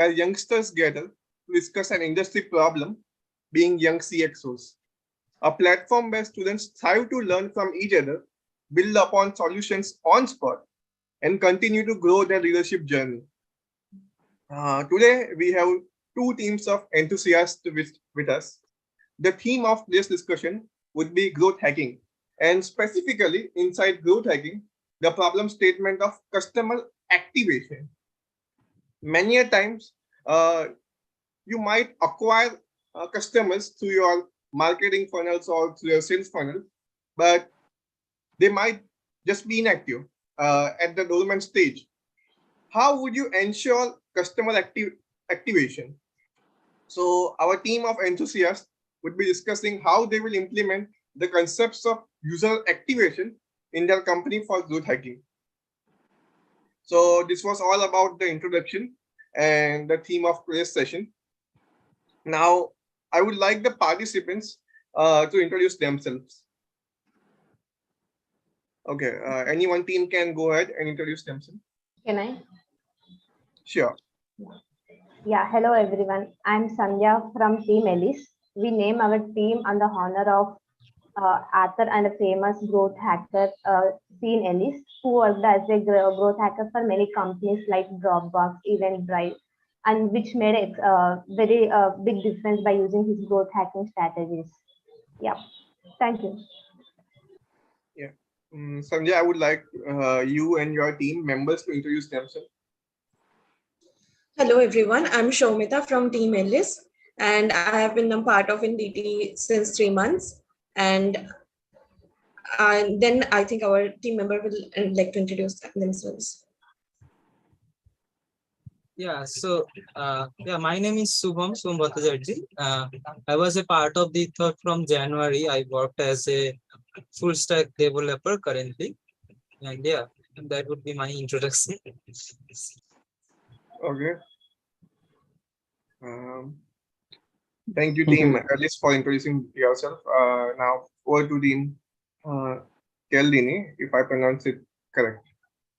where youngsters gather to discuss an industry problem, being young CXOs. A platform where students thrive to learn from each other, build upon solutions on spot, and continue to grow their leadership journey. Today, we have two teams of enthusiasts with us. The theme of this discussion would be growth hacking, and specifically inside growth hacking, the problem statement of customer activation. Many a times, you might acquire customers through your marketing funnels or through your sales funnel, but they might just be inactive at the dormant stage. How would you ensure customer activation? So our team of enthusiasts would be discussing how they will implement the concepts of user activation in their company for growth hacking. So this was all about the introduction and the theme of today's session. Now, I would like the participants to introduce themselves. Okay, any one team can go ahead and introduce themselves. Can I? Sure. Yeah, hello everyone. I'm Sandhya from Team Ellis. We name our team on the honor of author and a famous growth hacker, Sean Ellis, who worked as a growth hacker for many companies like Dropbox, Eventbrite, and which made a very big difference by using his growth hacking strategies. Yeah, thank you. Yeah. Sanjay, I would like you and your team members to introduce themselves. Hello everyone, I'm Shomita from Team Ellis, and I have been a part of NDT since 3 months. And then I think our team member will like to introduce themselves. Yeah, so my name is Subham Bhattacharjee. I was a part of the third from January. I worked as a full stack developer currently. And yeah, that would be my introduction. Okay. Thank you, team, at least for introducing yourself. Now, over to team Keldini, if I pronounce it correct.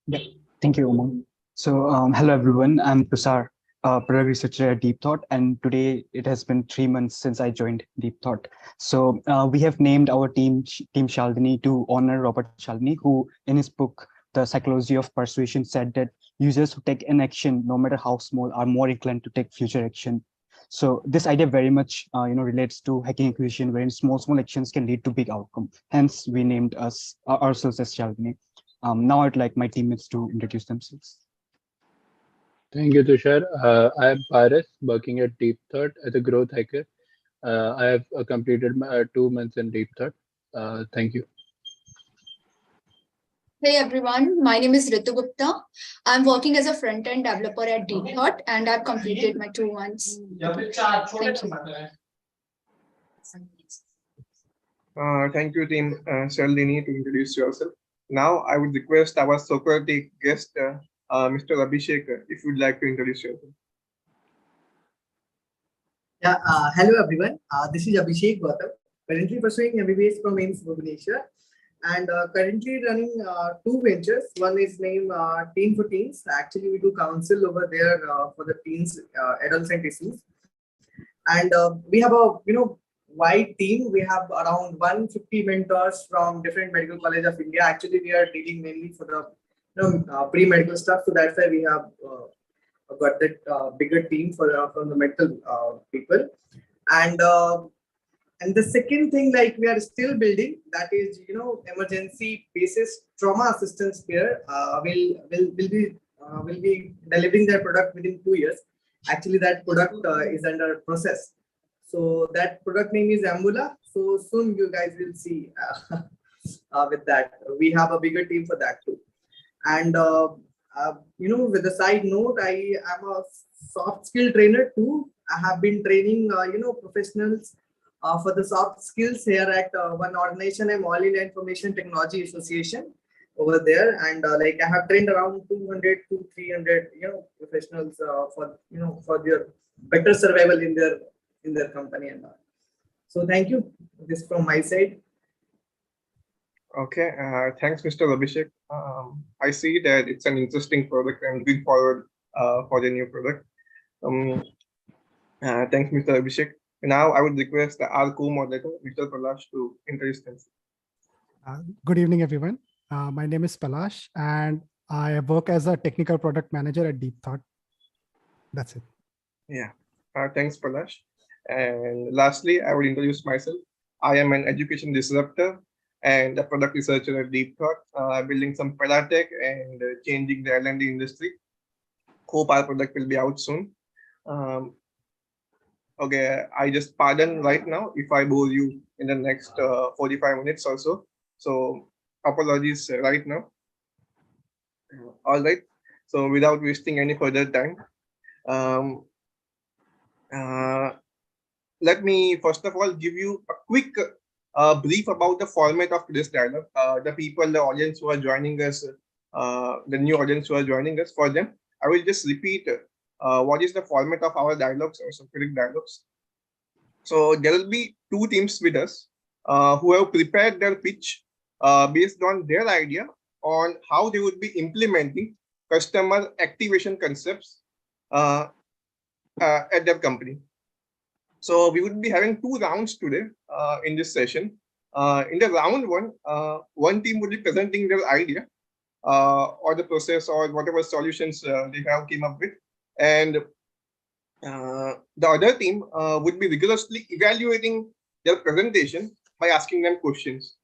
Yeah, thank you, Umang. So, hello everyone. I'm Tushar, product researcher at Deep Thought, and today it has been 3 months since I joined Deep Thought. So, we have named our team Cialdini to honor Robert Cialdini, who, in his book The Psychology of Persuasion, said that users who take an action, no matter how small, are more inclined to take future action. So this idea very much relates to hacking acquisition, wherein small actions can lead to big outcome. Hence, we named ourselves as Cialdini. Now I'd like my teammates to introduce themselves. Thank you, Tushar. I am Paris, working at Deep Thought as a growth hacker. I have completed my 2 months in Deep Thought. Thank you. Hey everyone, my name is Ritu Gupta. I'm working as a front-end developer at Deep Thought and I've completed my 2 months. Thank you. Thank you, team Cialdini, to introduce yourself. Now, I would request our Socratic guest, Mr. Abhishek, if you'd like to introduce yourself. Yeah, hello everyone. This is Abhishek Gautam, currently pursuing MBBS from AIMS Bhubaneswar, and currently running 2 ventures. One is named Teen for Teens. Actually, we do counsel over there for the teens, adolescent issues, and we have a wide team. We have around 150 mentors from different medical colleges of India. Actually, we are dealing mainly for the pre-medical stuff, so that's why we have got that bigger team from the medical people. And the second thing, like, we are still building, that is emergency basis trauma assistance care. Will be delivering their product within 2 years. Actually, that product is under process. So that product name is Ambula. So soon you guys will see with that. We have a bigger team for that too. And with the side note, I am a soft skill trainer too. I have been training professionals for the soft skills here at one organization, All India Information Technology Association over there, and I have trained around 200 to 300 professionals for their better survival in their company and all. So thank you. This from my side. Okay, thanks, Mr. Abhishek. I see that it's an interesting product. I'm looking forward for the new product. Thanks, Mr. Abhishek. Now I would request our co-moderator, Mr. Pralash, to introduce himself. Good evening, everyone. My name is Palash, and I work as a technical product manager at Deep Thought. That's it. Yeah, thanks, Pralash. And lastly, I would introduce myself. I am an education disruptor and a product researcher at Deep Thought, building some paratech and changing the L&D industry. Hope our product will be out soon. Okay, I just pardon right now if I bore you in the next 45 minutes or so. So apologies right now. All right. So without wasting any further time, let me first of all give you a quick brief about the format of this dialogue. The people, the audience who are joining us, the new audience who are joining us, for them, I will just repeat what is the format of our dialogues or Socratic dialogues. So there will be two teams with us who have prepared their pitch based on their idea on how they would be implementing customer activation concepts at their company. So we would be having two rounds today in this session. In the round one, one team would be presenting their idea or the process or whatever solutions they have came up with, and the other team would be rigorously evaluating their presentation by asking them questions.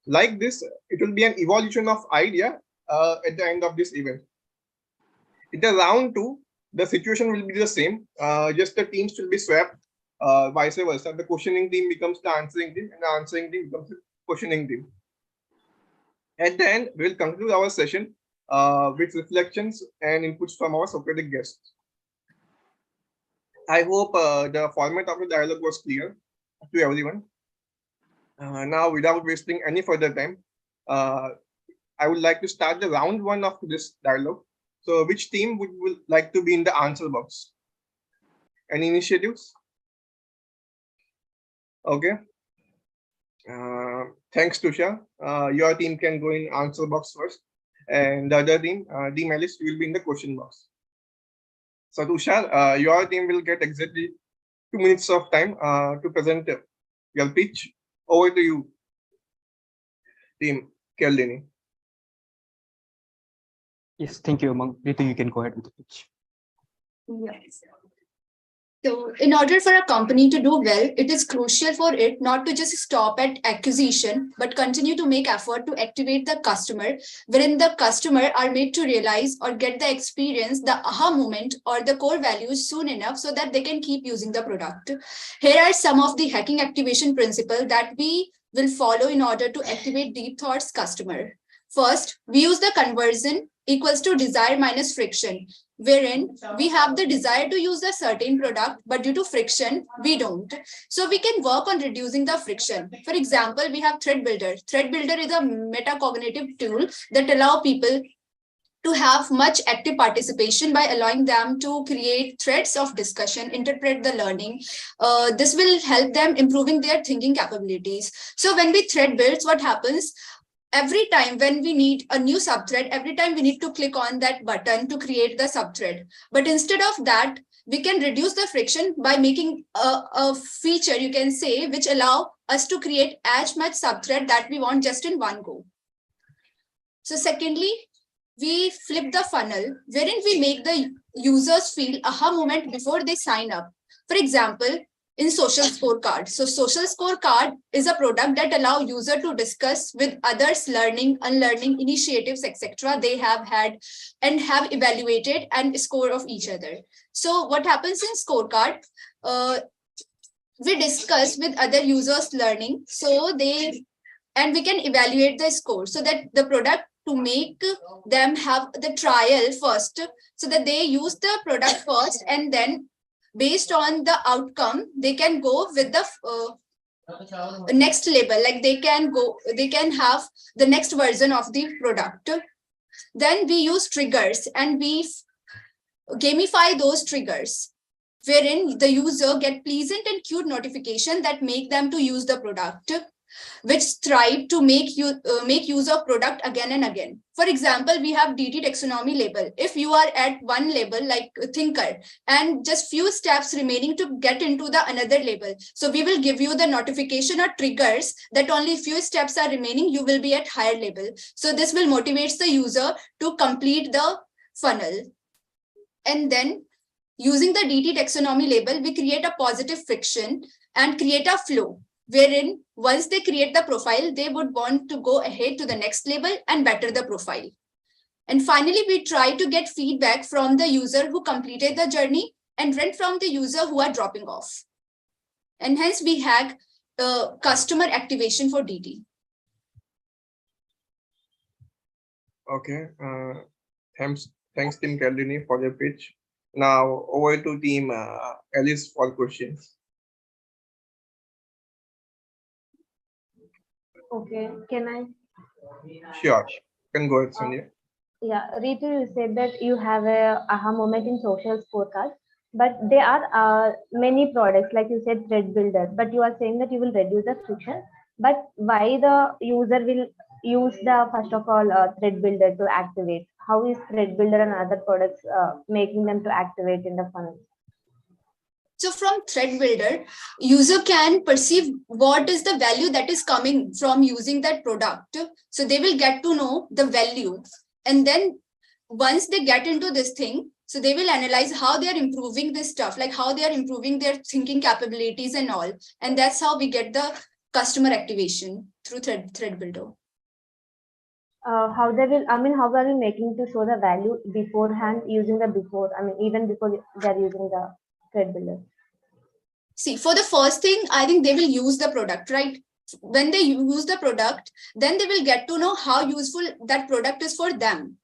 Like this, it will be an evolution of idea at the end of this event. In the round two, the situation will be the same, just the teams will be swapped, vice versa. The questioning team becomes the answering team, and the answering team becomes the questioning team. At the end, we will conclude our session with reflections and inputs from our Socratic guests. I hope the format of the dialogue was clear to everyone. Now, without wasting any further time, I would like to start the round one of this dialogue. So which team would like to be in the answer box? Any initiatives? Okay. Thanks, Tusha. Your team can go in answer box first. And the other team, Team Alice, you will be in the question box. So Tushar, your team will get exactly 2 minutes of time to present your pitch. Over to you, Team Kaldini. Yes, thank you, Umang. Ritu, you can go ahead with the pitch. Yes. So in order for a company to do well, it is crucial for it not to just stop at acquisition, but continue to make effort to activate the customer, wherein the customer are made to realize or get the experience, the aha moment or the core values soon enough so that they can keep using the product. Here are some of the hacking activation principles that we will follow in order to activate Deep Thought's customer. First, we use the conversion equals to desire minus friction, wherein we have the desire to use a certain product, but due to friction, we don't. So we can work on reducing the friction. For example, we have Thread Builder. Thread Builder is a metacognitive tool that allow people to have much active participation by allowing them to create threads of discussion, interpret the learning. This will help them improving their thinking capabilities. So when we thread builds, what happens? Every time when we need a new subthread, every time we need to click on that button to create the subthread. But instead of that, we can reduce the friction by making a feature, you can say, which allow us to create as much subthread that we want just in one go. So secondly, we flip the funnel, wherein we make the users feel aha moment before they sign up. For example, in social scorecard. So social scorecard is a product that allow user to discuss with others learning, unlearning initiatives, etc. they have had and have evaluated and score of each other. So what happens in scorecard? We discuss with other users learning. So we can evaluate the score so that the product to make them have the trial first, so that they use the product first, and then based on the outcome, they can go with the next label, like they can have the next version of the product. Then we use triggers and we gamify those triggers, wherein the user get pleasant and cute notification that make them to use the product. which strive to make use of product again and again. For example, we have DT taxonomy label. If you are at one label like thinker and just few steps remaining to get into the another label, so we will give you the notification or triggers that only few steps are remaining, you will be at higher label. So this will motivate the user to complete the funnel. And then using the DT taxonomy label, we create a positive friction and create a flow wherein once they create the profile, they would want to go ahead to the next label and better the profile. And finally, we try to get feedback from the user who completed the journey and rent from the user who are dropping off. And hence we have customer activation for DT. Okay. Thanks, Team Caldini, for the pitch. Now over to Team Alice for questions. Okay, can I? Sure. Can go ahead, Sonia. Yeah, Ritu, you said that you have a aha moment in social scorecard, but there are many products, like you said, thread builder, but you are saying that you will reduce the friction, but why the user will use the, first of all, thread builder to activate? How is thread builder and other products making them to activate in the funnel? So from thread builder, user can perceive what is the value that is coming from using that product. So they will get to know the value. And then once they get into this thing, so they will analyze how they are improving this stuff, like how they are improving their thinking capabilities and all. And that's how we get the customer activation through thread builder. How they will, how are we making to show the value beforehand using the before, even before they're using the thread builder? See, for the first thing, I think they will use the product, right? When they use the product, then they will get to know how useful that product is for them.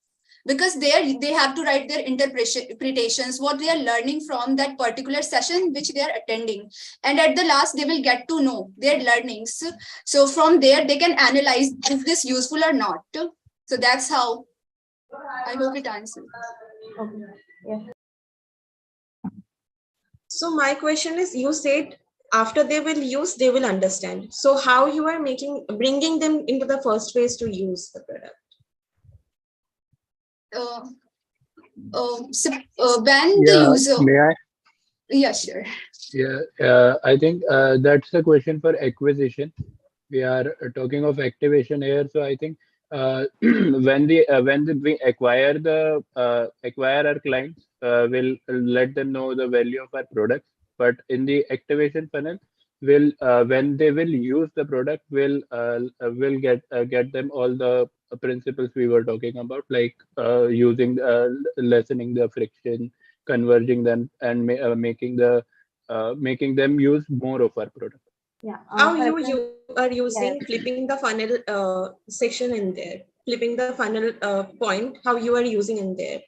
Because they have to write their interpretations, what they are learning from that particular session which they are attending. And at the last, they will get to know their learnings. So from there, they can analyze if this useful or not. So that's how I hope it answers. Okay. Yeah. So my question is, you said after they will use, they will understand. So how you are bringing them into the first phase to use the product? When the user. May I? Yeah, sure. Yeah, I think that's the question for acquisition. We are talking of activation here, so I think when we acquire our clients, we'll let them know the value of our products. But in the activation funnel, will when they will use the product, will get them all the principles we were talking about, like using lessening the friction, converging them, and making them use more of our product. Yeah. How you are using flipping the funnel section in there, flipping the funnel point, how you are using in there.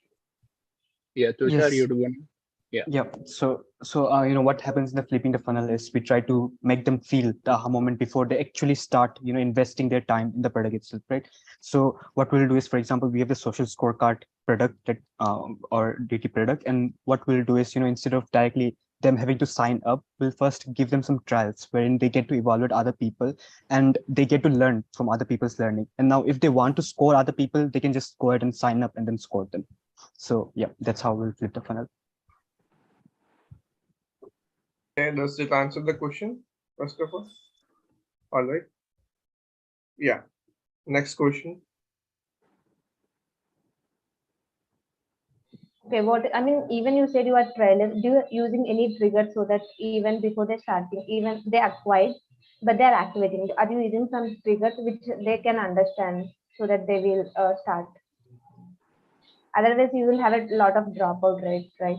Yeah, Tushar, Yes. you do one. Yeah. Yeah. So what happens in the flipping the funnel is we try to make them feel the aha moment before they actually start, investing their time in the product itself, right? So what we'll do is, for example, we have the social scorecard product that or DT product, and what we'll do is, instead of directly them having to sign up, we'll first give them some trials wherein they get to evaluate other people and they get to learn from other people's learning. And now if they want to score other people, they can just go ahead and sign up and then score them. So yeah, that's how we'll flip the funnel. Okay, does it answer the question, first of all? All right. Yeah. Next question. Okay, even you said you are trailer, do you using any trigger so that even before they starting, even they acquired, but they are activating, are you using some triggers which they can understand so that they will start? Otherwise, you will have a lot of dropout rates, right?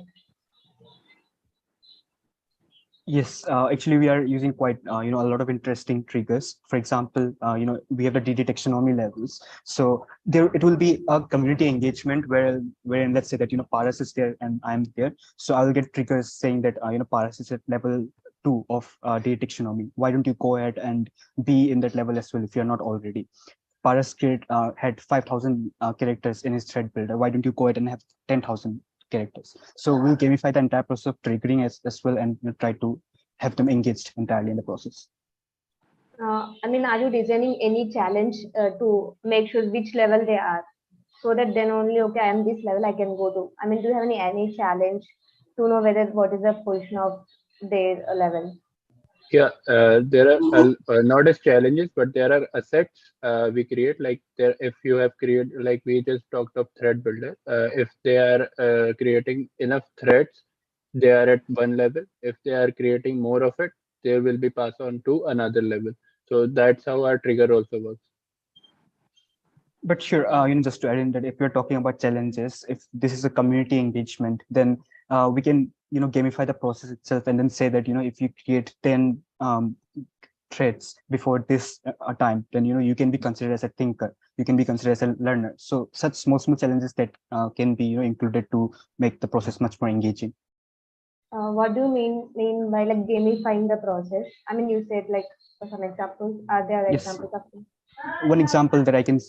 Yes, actually, we are using quite, a lot of interesting triggers. For example, we have the DT taxonomy levels. So there, it will be a community engagement wherein let's say that, Paras is there and I'm there. So I will get triggers saying that, Paras is at level 2 of DT taxonomy. Why don't you go ahead and be in that level as well if you're not already? Paras had 5,000 characters in his thread builder. Why don't you go ahead and have 10,000 characters? So we'll gamify the entire process of triggering as well, and try to have them engaged entirely in the process. I mean, are you designing any challenge to make sure which level they are, so that then only, okay, I am this level, I can go to. I mean, do you have any challenge to know whether what is the position of their level? Yeah, there are not as challenges, but there are assets we create. Like there, if you have created, like we just talked of thread builder. If they are creating enough threads, they are at one level. If they are creating more of it, they will be passed on to another level. So that's how our trigger also works. But sure, just to add in that if you're talking about challenges, if this is a community engagement, then we can, gamify the process itself and then say that, if you create 10 threads before this time, then, you can be considered as a thinker, you can be considered as a learner. So such small challenges that can be, included to make the process much more engaging. What do you mean by like gamifying the process? I mean, you said like some examples. Are there Yes. examples of them? One example that I can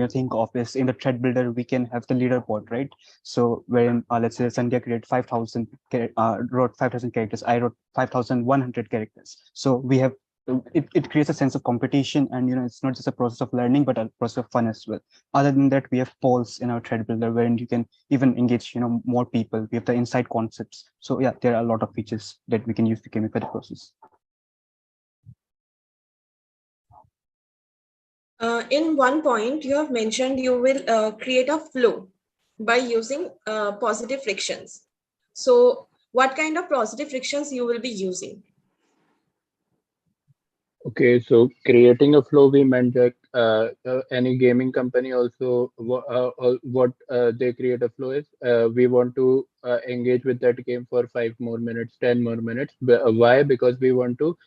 think of is in the thread builder, we can have the leaderboard, right? So wherein let's say Sandhya created 5,000, wrote 5,000 characters, I wrote 5,100 characters. So we have it creates a sense of competition, and it's not just a process of learning, but a process of fun as well. Other than that, we have polls in our thread builder wherein you can even engage more people. We have the insight concepts. So yeah, there are a lot of features that we can use to gamify the process. In one point, you have mentioned you will create a flow by using positive frictions. So what kind of positive frictions you will be using? Okay, so creating a flow, we meant that any gaming company also what they create a flow is we want to engage with that game for 5 more minutes, 10 more minutes. Why? Because we want to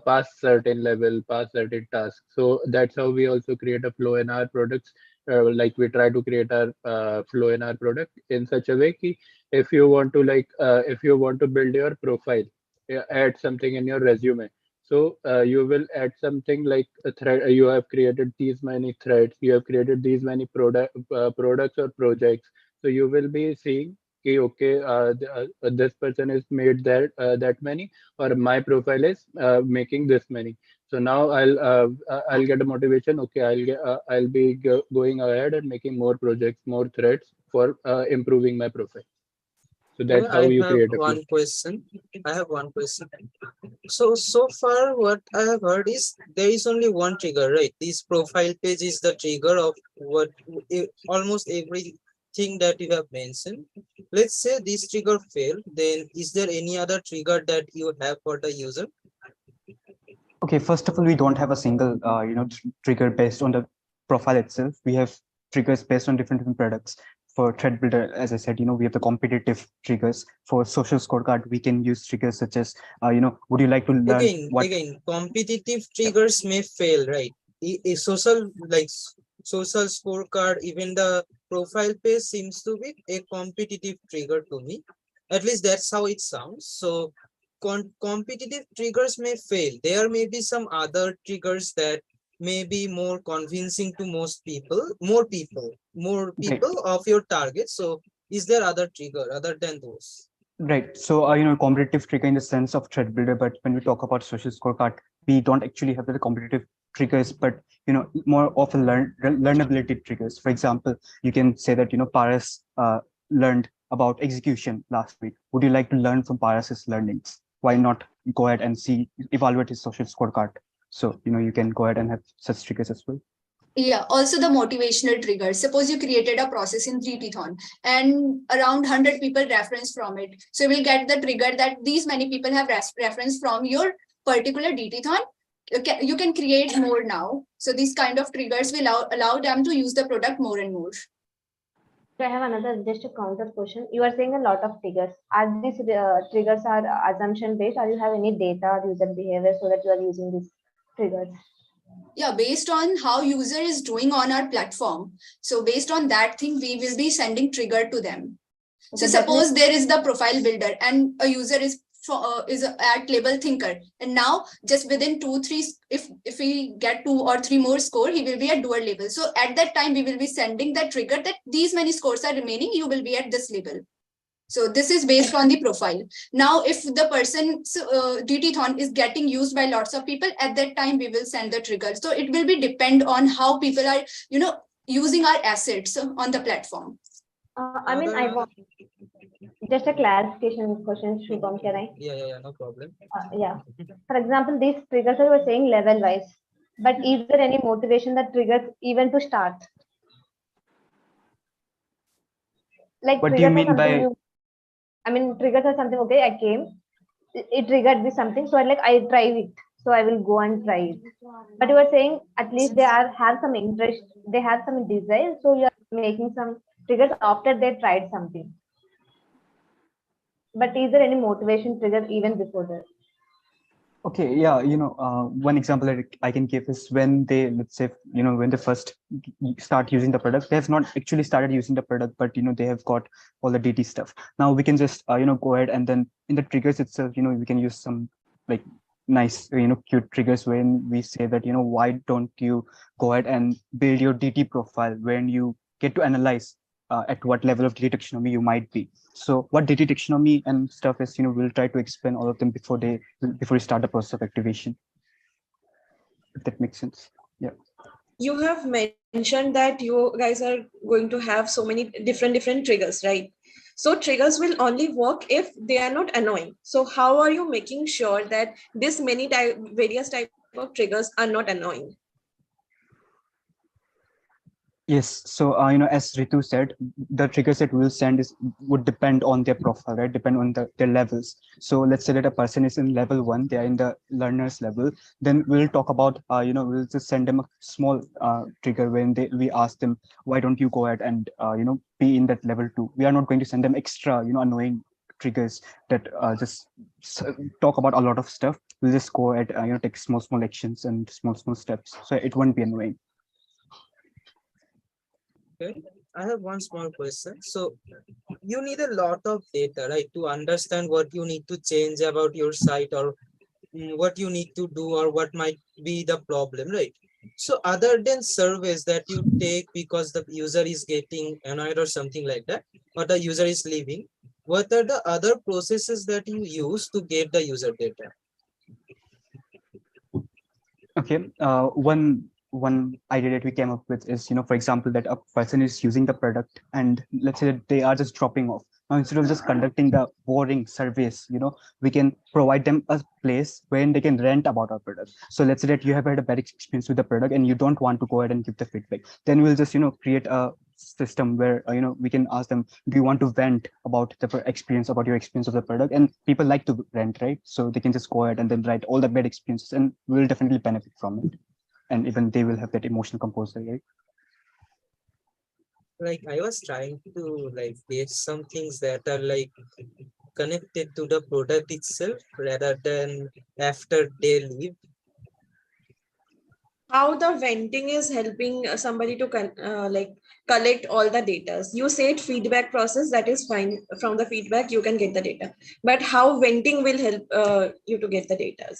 pass certain level, pass certain tasks. So that's how we also create a flow in our products. Like we try to create our flow in our product in such a way that if you want to if you want to build your profile, add something in your resume, so you will add something like a thread. You have created these many threads. You have created these many products or projects. So you will be seeing, okay, this person has made that many, or my profile is making this many. So now I'll get a motivation. Okay, I'll be going ahead and making more projects, more threads for improving my profile. So that's how you create a flow. I have one question. So far, what I have heard is there is only one trigger, right? This profile page is the trigger of almost everything that you have mentioned. Let's say this trigger failed, then is there any other trigger that you have for the user? Okay, first of all, we don't have a single, trigger based on the profile itself. We have triggers based on different products. For thread builder, as I said, we have the competitive triggers. For social scorecard, we can use triggers such as, would you like to learn Again, competitive triggers may fail, right? A social social scorecard, even the profile page seems to be a competitive trigger to me. At least that's how it sounds. So competitive triggers may fail. There may be some other triggers that may be more convincing to more people of your target. So is there other trigger other than those? Right. So, competitive trigger in the sense of thread builder, but when we talk about social scorecard, we don't actually have the competitive triggers, but, more of a learnability triggers. For example, you can say that, Paras learned about execution last week. Would you like to learn from Paras's learnings? Why not go ahead and evaluate his social scorecard? So, you can go ahead and have such triggers as well. Yeah, also the motivational trigger. Suppose you created a process in 3Tthon and around 100 people reference from it. So you will get the trigger that these many people have reference from your particular DTthon. You can create more now. So these kind of triggers will allow them to use the product more and more. So I have another just a counter question. You are saying a lot of triggers. Are these triggers are assumption based, or you have any data user behavior so that you are using these triggers? Yeah, based on how user is doing on our platform. So based on that thing, we will be sending trigger to them. So suppose there is the profile builder and a user is at label thinker, and now just within 2-3, if we get 2 or 3 more score, he will be at dual label. So at that time we will be sending that trigger that these many scores are remaining, you will be at this label. So this is based on the profile. Now, if the person's DT-thon is getting used by lots of people, at that time we will send the trigger. So it will be depend on how people are, using our assets on the platform. I mean, I want just a clarification question, Shubham, can I? Yeah, no problem. Yeah. For example, these triggers I was saying level wise, but is there any motivation that triggers even to start? Like What do you triggers are mean something by? you, I mean, triggers are something, okay, I came, it triggered me something, so I try it. So I will go and try it. But you were saying at least they have some interest, they have some desire, so you are making some triggers after they tried something. But is there any motivation trigger even before that? Okay, yeah, one example that I can give is when they, let's say, when they first start using the product, they have not actually started using the product, but they have got all the DT stuff. Now we can just go ahead and then in the triggers itself, we can use some like nice, cute triggers when we say that, why don't you go ahead and build your DT profile when you get to analyze at what level of DT taxonomy you might be. So what DT taxonomy and stuff is, we'll try to explain all of them before we start the process of activation. If that makes sense. Yeah. You have mentioned that you guys are going to have so many different triggers, right? So triggers will only work if they are not annoying. So how are you making sure that this various type of triggers are not annoying? Yes. So, as Ritu said, the triggers that we'll send would depend on their profile, right? Depend on their levels. So let's say that a person is in level 1, they are in the learner's level. Then we'll talk about, we'll just send them a small trigger when we ask them, why don't you go ahead and, be in that level 2? We are not going to send them extra, annoying triggers that just talk about a lot of stuff. We'll just go ahead, take small actions and small steps. So it won't be annoying. Okay, I have one small question. So you need a lot of data, right, to understand what you need to change about your site or what you need to do or what might be the problem, right? So other than surveys that you take because the user is getting annoyed or something like that, or the user is leaving, what are the other processes that you use to get the user data? Okay, one idea that we came up with is, for example, that a person is using the product and let's say that they are just dropping off. Now, instead of just conducting the boring surveys, we can provide them a place where they can rant about our product. So let's say that you have had a bad experience with the product and you don't want to go ahead and give the feedback. Then we'll just, create a system where, we can ask them, do you want to vent about your experience of the product? And people like to rant, right? So they can just go ahead and then write all the bad experiences and we'll definitely benefit from it. And even they will have that emotional composure, right? Like I was trying to get some things that are connected to the product itself rather than after they leave. How the venting is helping somebody to collect all the data. You said feedback process, that is fine. From the feedback you can get the data, but how venting will help you to get the data?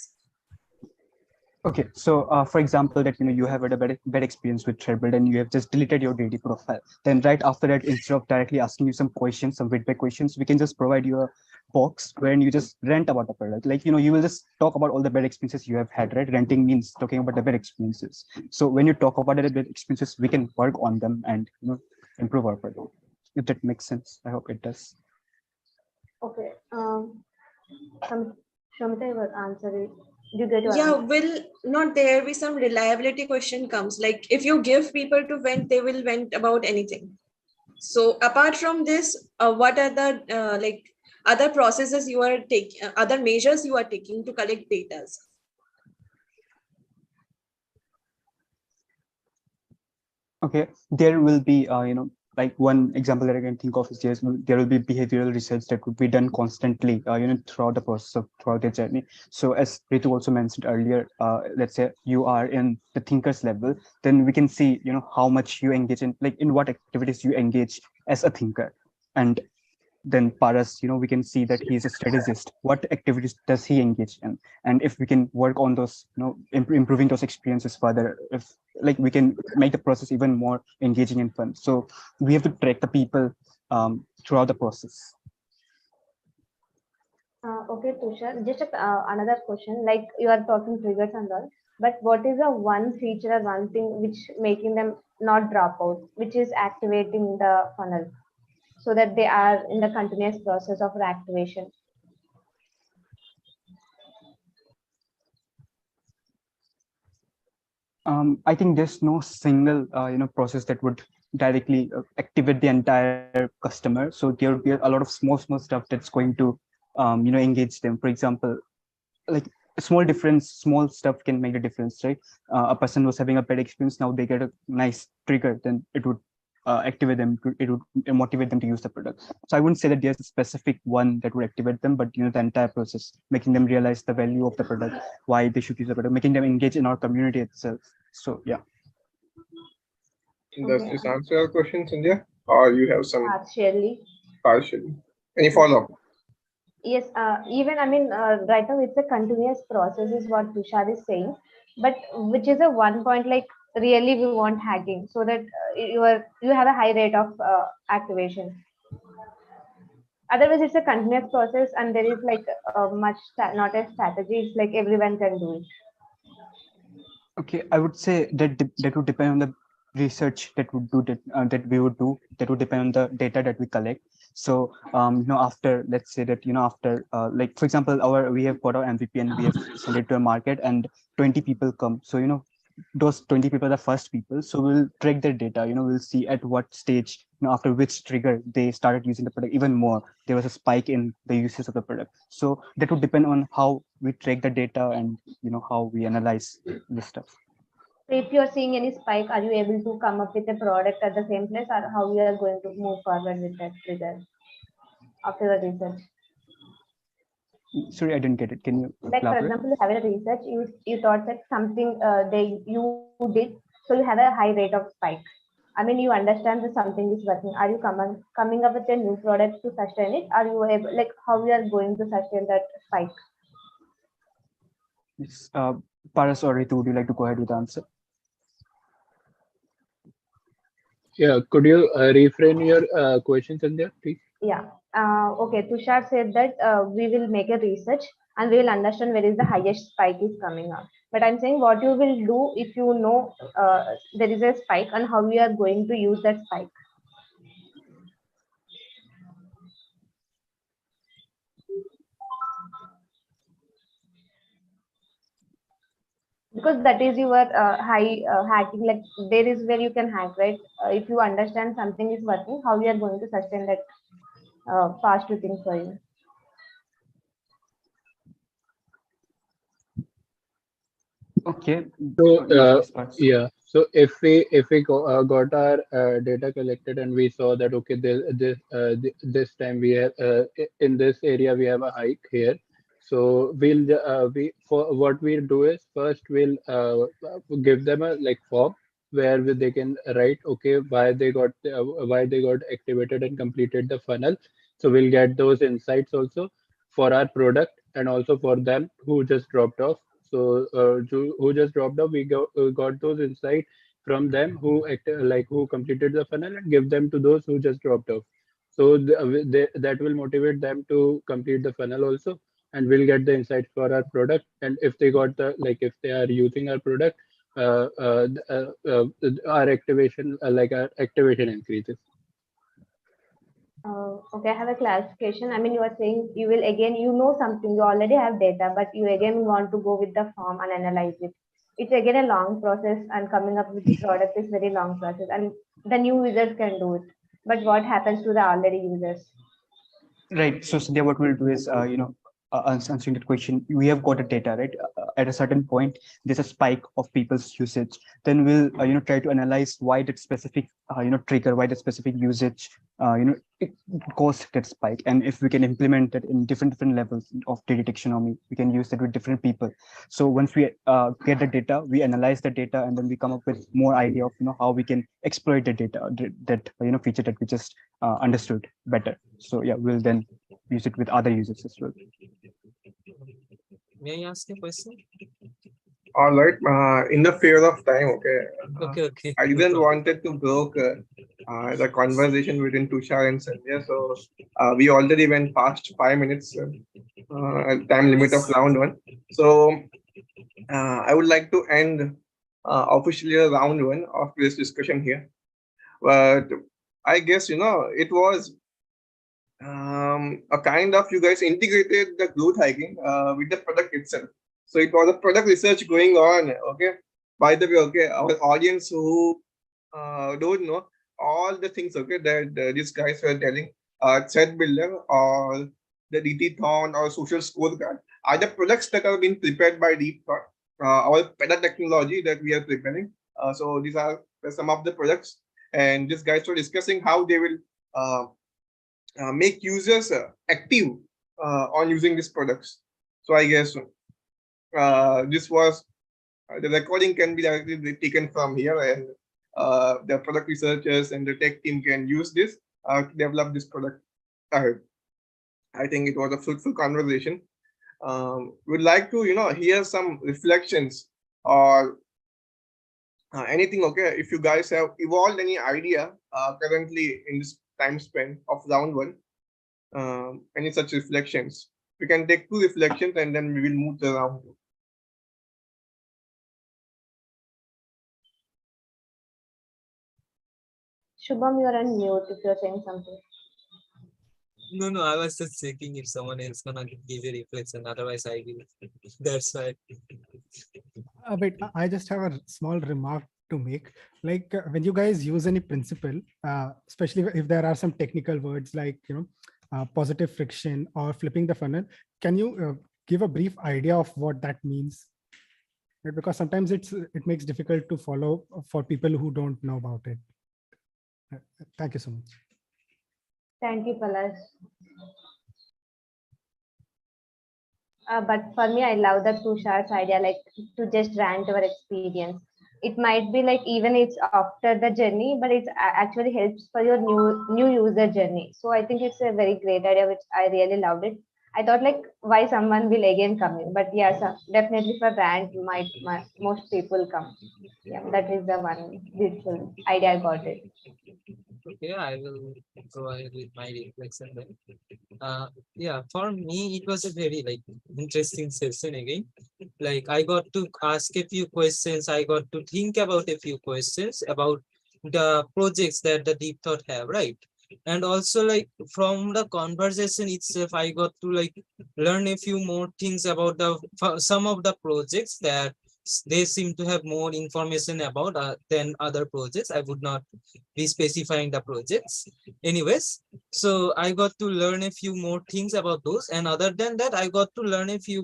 Okay, so for example, that you have had a bad experience with Treadbuild and you have just deleted your DD profile. Then right after that, instead of directly asking you some questions, some feedback questions, we can just provide you a box wherein you just rant about the product. Like you will just talk about all the bad experiences you have had, right? Ranting means talking about the bad experiences. So when you talk about the bad experiences, we can work on them and improve our product. If that makes sense, I hope it does. Okay. Shomita, you will answer it. You get your Yeah, answer. will not there be some reliability question comes, like if you give people to vent, they will vent about anything. So apart from this, what are the other processes you are taking, other measures you are taking to collect data? Okay, there will be, like one example that I can think of is there will be behavioral research that would be done constantly, throughout the process throughout the journey. So as Ritu also mentioned earlier, let's say you are in the thinkers level, then we can see, how much you engage in what activities you engage as a thinker. And then Paras, we can see that he's a strategist. What activities does he engage in? And if we can work on those, improving those experiences further, if we can make the process even more engaging and fun. So we have to track the people throughout the process. Okay, Tushar, just another question. Like you are talking triggers and all, but what is the one feature or one thing which making them not drop out, which is activating the funnel so that they are in the continuous process of reactivation? I think there's no single process that would directly activate the entire customer. So there would be a lot of small stuff that's going to engage them. For example, like a small stuff can make a difference, right? A person was having a bad experience, now they get a nice trigger, then it would activate them, it would motivate them to use the product. So I wouldn't say that there's a specific one that would activate them, but the entire process, making them realize the value of the product, why they should use the product, making them engage in our community itself. So yeah. Does Okay, this answer your question, Sandhya? Or you have some partially. partially? Any follow-up? Yes, even I mean, right now it's a continuous process, is what Tushar is saying, but which is a one point like really we want hacking so that you have a high rate of activation. Otherwise, it's a continuous process and there is like not a strategy. It's like everyone can do it. Okay, I would say that that would depend on the research that would do that we would do. That would depend on the data that we collect. So after, let's say that after like for example, we have got our MVP and we have sent it to a market and 20 people come. So those 20 people are the first people. So we'll track their data. We'll see at what stage, after which trigger they started using the product even more. There was a spike in the uses of the product. So that would depend on how we track the data and how we analyze this stuff. So if you're seeing any spike, are you able to come up with a product at the same place, or how you are going to move forward with that trigger after the research? Sorry, I didn't get it. Can you Like for elaborate? example, you have a research, you thought that something you did, so you have a high rate of spike. I mean, you understand that something is working. Are you coming up with a new product to sustain it? Are you able, like how you are going to sustain that spike? Yes. Paras or Ritu, would you like to go ahead with the answer? Yeah, could you reframe your question, Sandhya, please? Yeah. Okay. Tushar said that we will make a research and we will understand where is the highest spike is coming up. But I'm saying what you will do if you know there is a spike and how you are going to use that spike. Because that is your high hacking, like there is where you can hack, right? If you understand something is working, how you are going to sustain that fast thing for you. Okay. So Yes, Paras. yeah, so got our data collected and we saw that okay, this time we have in this area we have a hike here. So we for what we'll do is first we'll give them a like form where they can write okay why they got activated and completed the funnel. So we'll get those insights also for our product and also for them who just dropped off. So who just dropped off, got those insight from them who completed the funnel and give them to those who just dropped off. So that will motivate them to complete the funnel also, and we'll get the insights for our product. And if they got if they are using our product, our activation increases. Okay, I have a clarification. I mean, you are saying you will again, you know something, you already have data, but you again want to go with the form and analyze it. It's again a long process, and coming up with the product is very long process, and the new users can do it. But what happens to the already users? Right. So Sandhya, what we'll do is, answering that question, we have got a data, right? At a certain point, there's a spike of people's usage. Then we'll, try to analyze why that specific, trigger, why that specific usage, it caused that spike. And if we can implement that in different levels of data taxonomy, we can use that with different people. So once we get the data, we analyze the data, and then we come up with more idea of, how we can exploit the data, that, feature that we just understood better. So yeah, we'll then use it with other users as well. May I ask a question? All right. In the fear of time, okay. Okay. I No didn't problem. wanted to broke the conversation between Tushar and Sandhya. So we already went past 5 minutes. time limit of round one. So I would like to end officially round one of this discussion here. But I guess it was a kind of, you guys integrated the growth hacking with the product itself. So it was a product research going on. Okay. By the way, okay, our audience who don't know all the things, okay, that these guys were telling, thread builder or the DT Thon or social scorecard are the products that are being prepared by Deep Thought, our product technology that we are preparing. So these are some of the products, and these guys were discussing how they will uh, make users active on using these products. So I guess this was the recording can be directly taken from here, and the product researchers and the tech team can use this to develop this product ahead. I think it was a fruitful conversation. We'd like to hear some reflections or anything. Okay, if you guys have evolved any idea currently in this time span of round one, any such reflections. We can take 2 reflections and then we will move to round 2. Shubham, you're on mute if you're saying something. No, I was just checking if someone else gonna give a reflection. Otherwise, I will. That's why. Wait, I just have a small remark to make. Like when you guys use any principle, especially if there are some technical words like positive friction or flipping the funnel, can you give a brief idea of what that means? Right, because sometimes it makes difficult to follow for people who don't know about it. Thank you so much. Thank you, Palash. But for me, I love the Tushar's idea, like to just rant our experience. It might be like even it's after the journey, but it actually helps for your new user journey. So I think it's a very great idea, which I really loved it. I thought like why someone will again come in, but yeah, so definitely for rant, might most people come. Yeah, that is the one beautiful idea. I got it. Okay, I will go ahead with my reflection then. Yeah, for me, it was a very interesting session again. Like I got to ask a few questions. I got to think about a few questions about the projects that the Deep Thought have, right? And also from the conversation itself, I got to learn a few more things about some of the projects that they seem to have more information about than other projects. I would not be specifying the projects. Anyways, so I got to learn a few more things about those, and other than that, I got to learn a few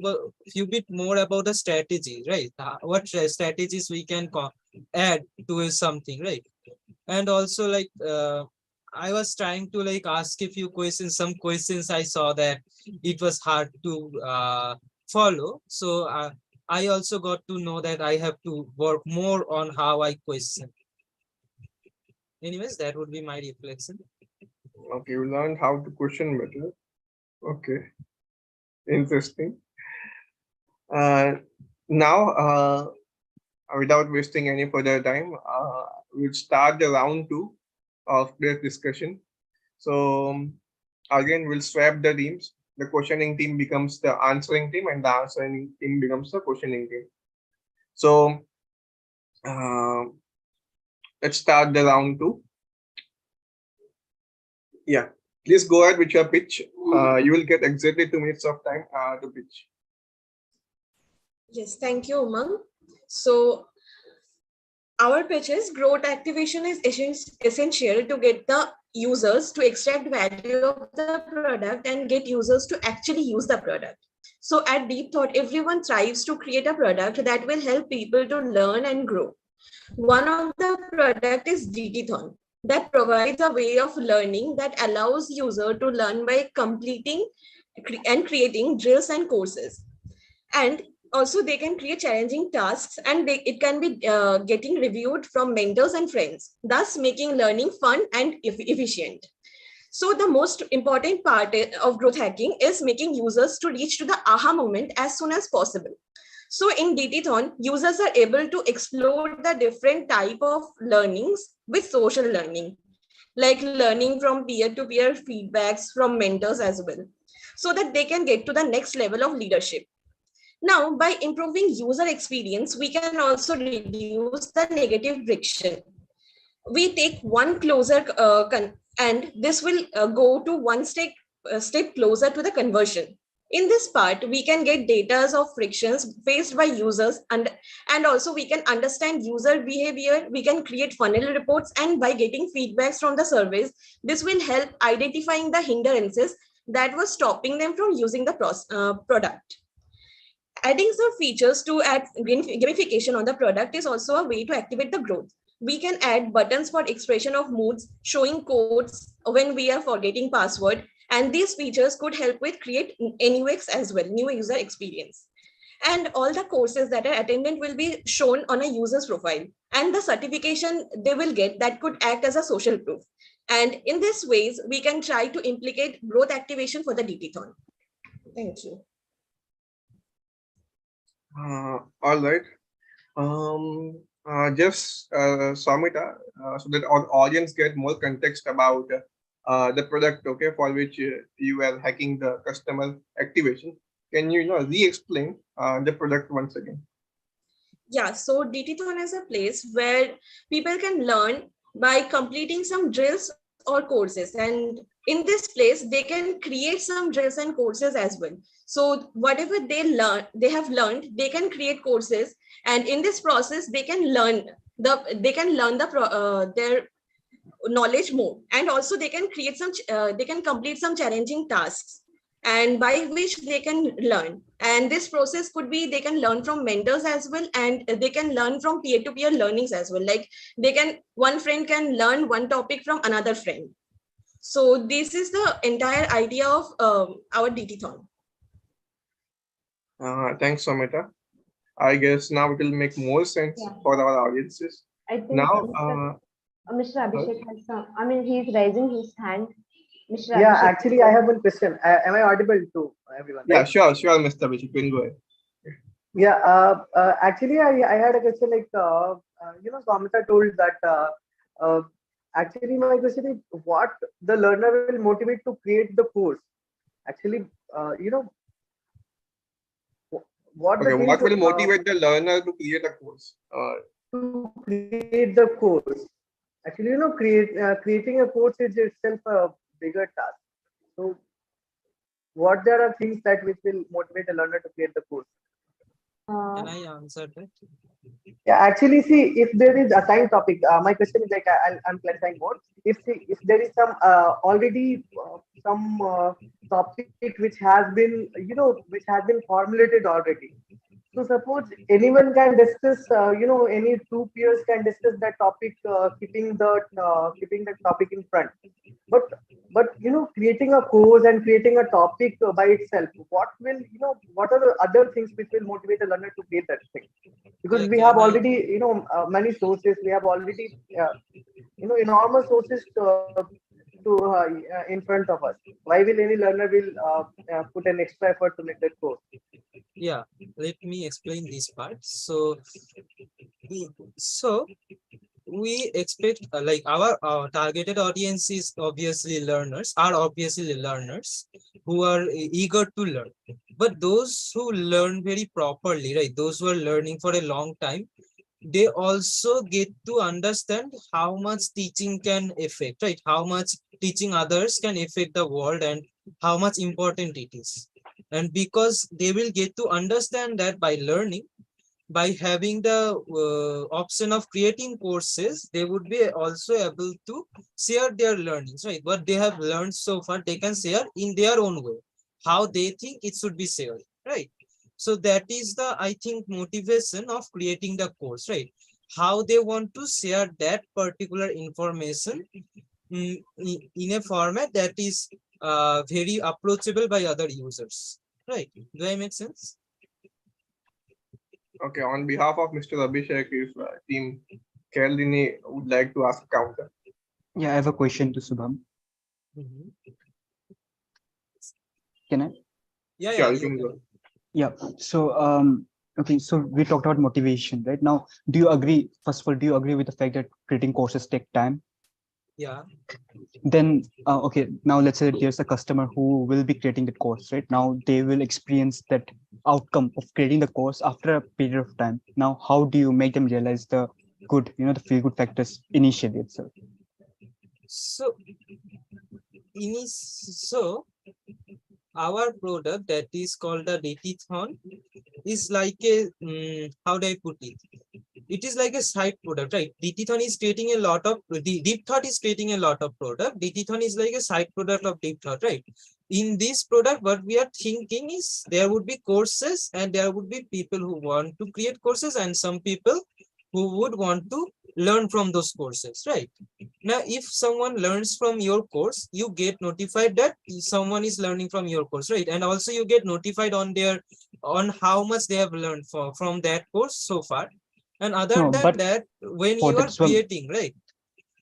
bit more about the strategy, right? What strategies we can add to something, right? And also I was trying to ask a few questions. Some questions I saw that it was hard to follow. So I also got to know that I have to work more on how I question. Anyways, that would be my reflection. Okay, you learned how to question better. Okay, interesting. Now, without wasting any further time, we'll start the round 2 of this discussion. So again, we'll swap the teams. The questioning team becomes the answering team, and the answering team becomes the questioning team. So let's start the round 2. Yeah, please go ahead with your pitch. You will get exactly 2 minutes of time to pitch. Yes, thank you, Umang. So our pitch is growth activation is essential to get the users to extract value of the product and get users to actually use the product. So at Deep Thought, everyone thrives to create a product that will help people to learn and grow. One of the product is DTthon that provides a way of learning that allows user to learn by completing and creating drills and courses. And also they can create challenging tasks, and it can be getting reviewed from mentors and friends, thus making learning fun and efficient. So the most important part of growth hacking is making users to reach to the aha moment as soon as possible. So in DTthon, users are able to explore the different type of learnings with social learning, like learning from peer-to-peer feedbacks from mentors as well. so that they can get to the next level of leadership. Now, by improving user experience, we can also reduce the negative friction. We take one closer and this will go to one step closer to the conversion. In this part, we can get data of frictions faced by users, and also we can understand user behavior. We can create funnel reports, and by getting feedbacks from the surveys, this will help identifying the hindrances that was stopping them from using the product. Adding some features to add gamification on the product is also a way to activate the growth. We can add buttons for expression of moods, showing codes when we are forgetting password, and these features could help with create NUX as well, new user experience. And all the courses that are attended will be shown on a user's profile, and the certification they will get that could act as a social proof. And in this ways, we can try to implicate growth activation for the DT-thon. Thank you. All right. Just Samita, so that our audience get more context about the product, okay, for which you are hacking the customer activation. Can you, re-explain the product once again? Yeah, so DT-thon is a place where people can learn by completing some drills or courses, and in this place they can create some drills and courses as well. So whatever they have learned, they can create courses, and in this process they can learn their knowledge more, and also they can create they can complete some challenging tasks, and by which they can learn. And this process could be they can learn from mentors as well, and they can learn from peer-to-peer learnings as well. Like one friend can learn one topic from another friend. So this is the entire idea of our DT-thon. Thanks, Samita. I guess now it will make more sense for our audiences. I think Now, Mr. Abhishek has some, he's raising his hand. Mr. Yeah, Abhishek, actually, I have one question. Am I audible to everyone? yeah, Right? sure, Mr. Abhishek, you can go ahead. Yeah. Actually, I had a question like, Samita told that. Actually, my question is, what the learner will motivate to create the course? Actually, what the Okay, things what will motivate the learner to create a course? to create the course? Actually, creating a course is itself a bigger task. So, what there are things that which will motivate a learner to create the course? Can I answer that? Yeah, actually, see, if there is a time topic, my question is like I'm clarifying more. If there is some already some topic which has been formulated already. So suppose anyone can discuss, any two peers can discuss that topic, keeping the topic in front. But creating a course and creating a topic by itself, what are the other things which will motivate a learner to create that thing? Because Yeah, we have already many sources, we have already enormous sources in front of us. Why will any learner will put an extra effort to make that course? Yeah, let me explain this part. So we expect like our targeted audience is obviously learners who are eager to learn, but those who learn very properly, right, those who are learning for a long time, they also get to understand how much teaching can affect, right, how much teaching others can affect the world and how much important it is. And because they will get to understand that by learning, by having the option of creating courses, they would be also able to share their learnings, right? What they have learned so far, they can share in their own way, how they think it should be shared, right? So that is the, I think, motivation of creating the course, right? How they want to share that particular information in a format that is very approachable by other users, right? Do I make sense? Okay, on behalf of Mr. Abhishek, if team Kerlini would like to ask a counter. Yeah, I have a question to Subham. Can I? Yeah, Sure, yeah, you can go. Yeah. So okay, so we talked about motivation, right? Now, do you agree? First of all, do you agree with the fact that creating courses take time? Yeah. Then okay, now let's say there's a customer who will be creating the course, right? Now they will experience that outcome of creating the course after a period of time. Now how do you make them realize the good, the feel good factors initially itself? So, so our product that is called the DT-thon is like a how do I put it? It is like a side product, right? DT-thon is creating a lot of Deep Thought is creating a lot of product. DT-thon is like a side product of Deep Thought, right? In this product, what we are thinking is there would be courses and there would be people who want to create courses and some people who would want to learn from those courses, right? Now, if someone learns from your course, you get notified that someone is learning from your course, right? And also you get notified on how much they have learned from that course so far. And other No, than but that, when for you are that one, creating, right?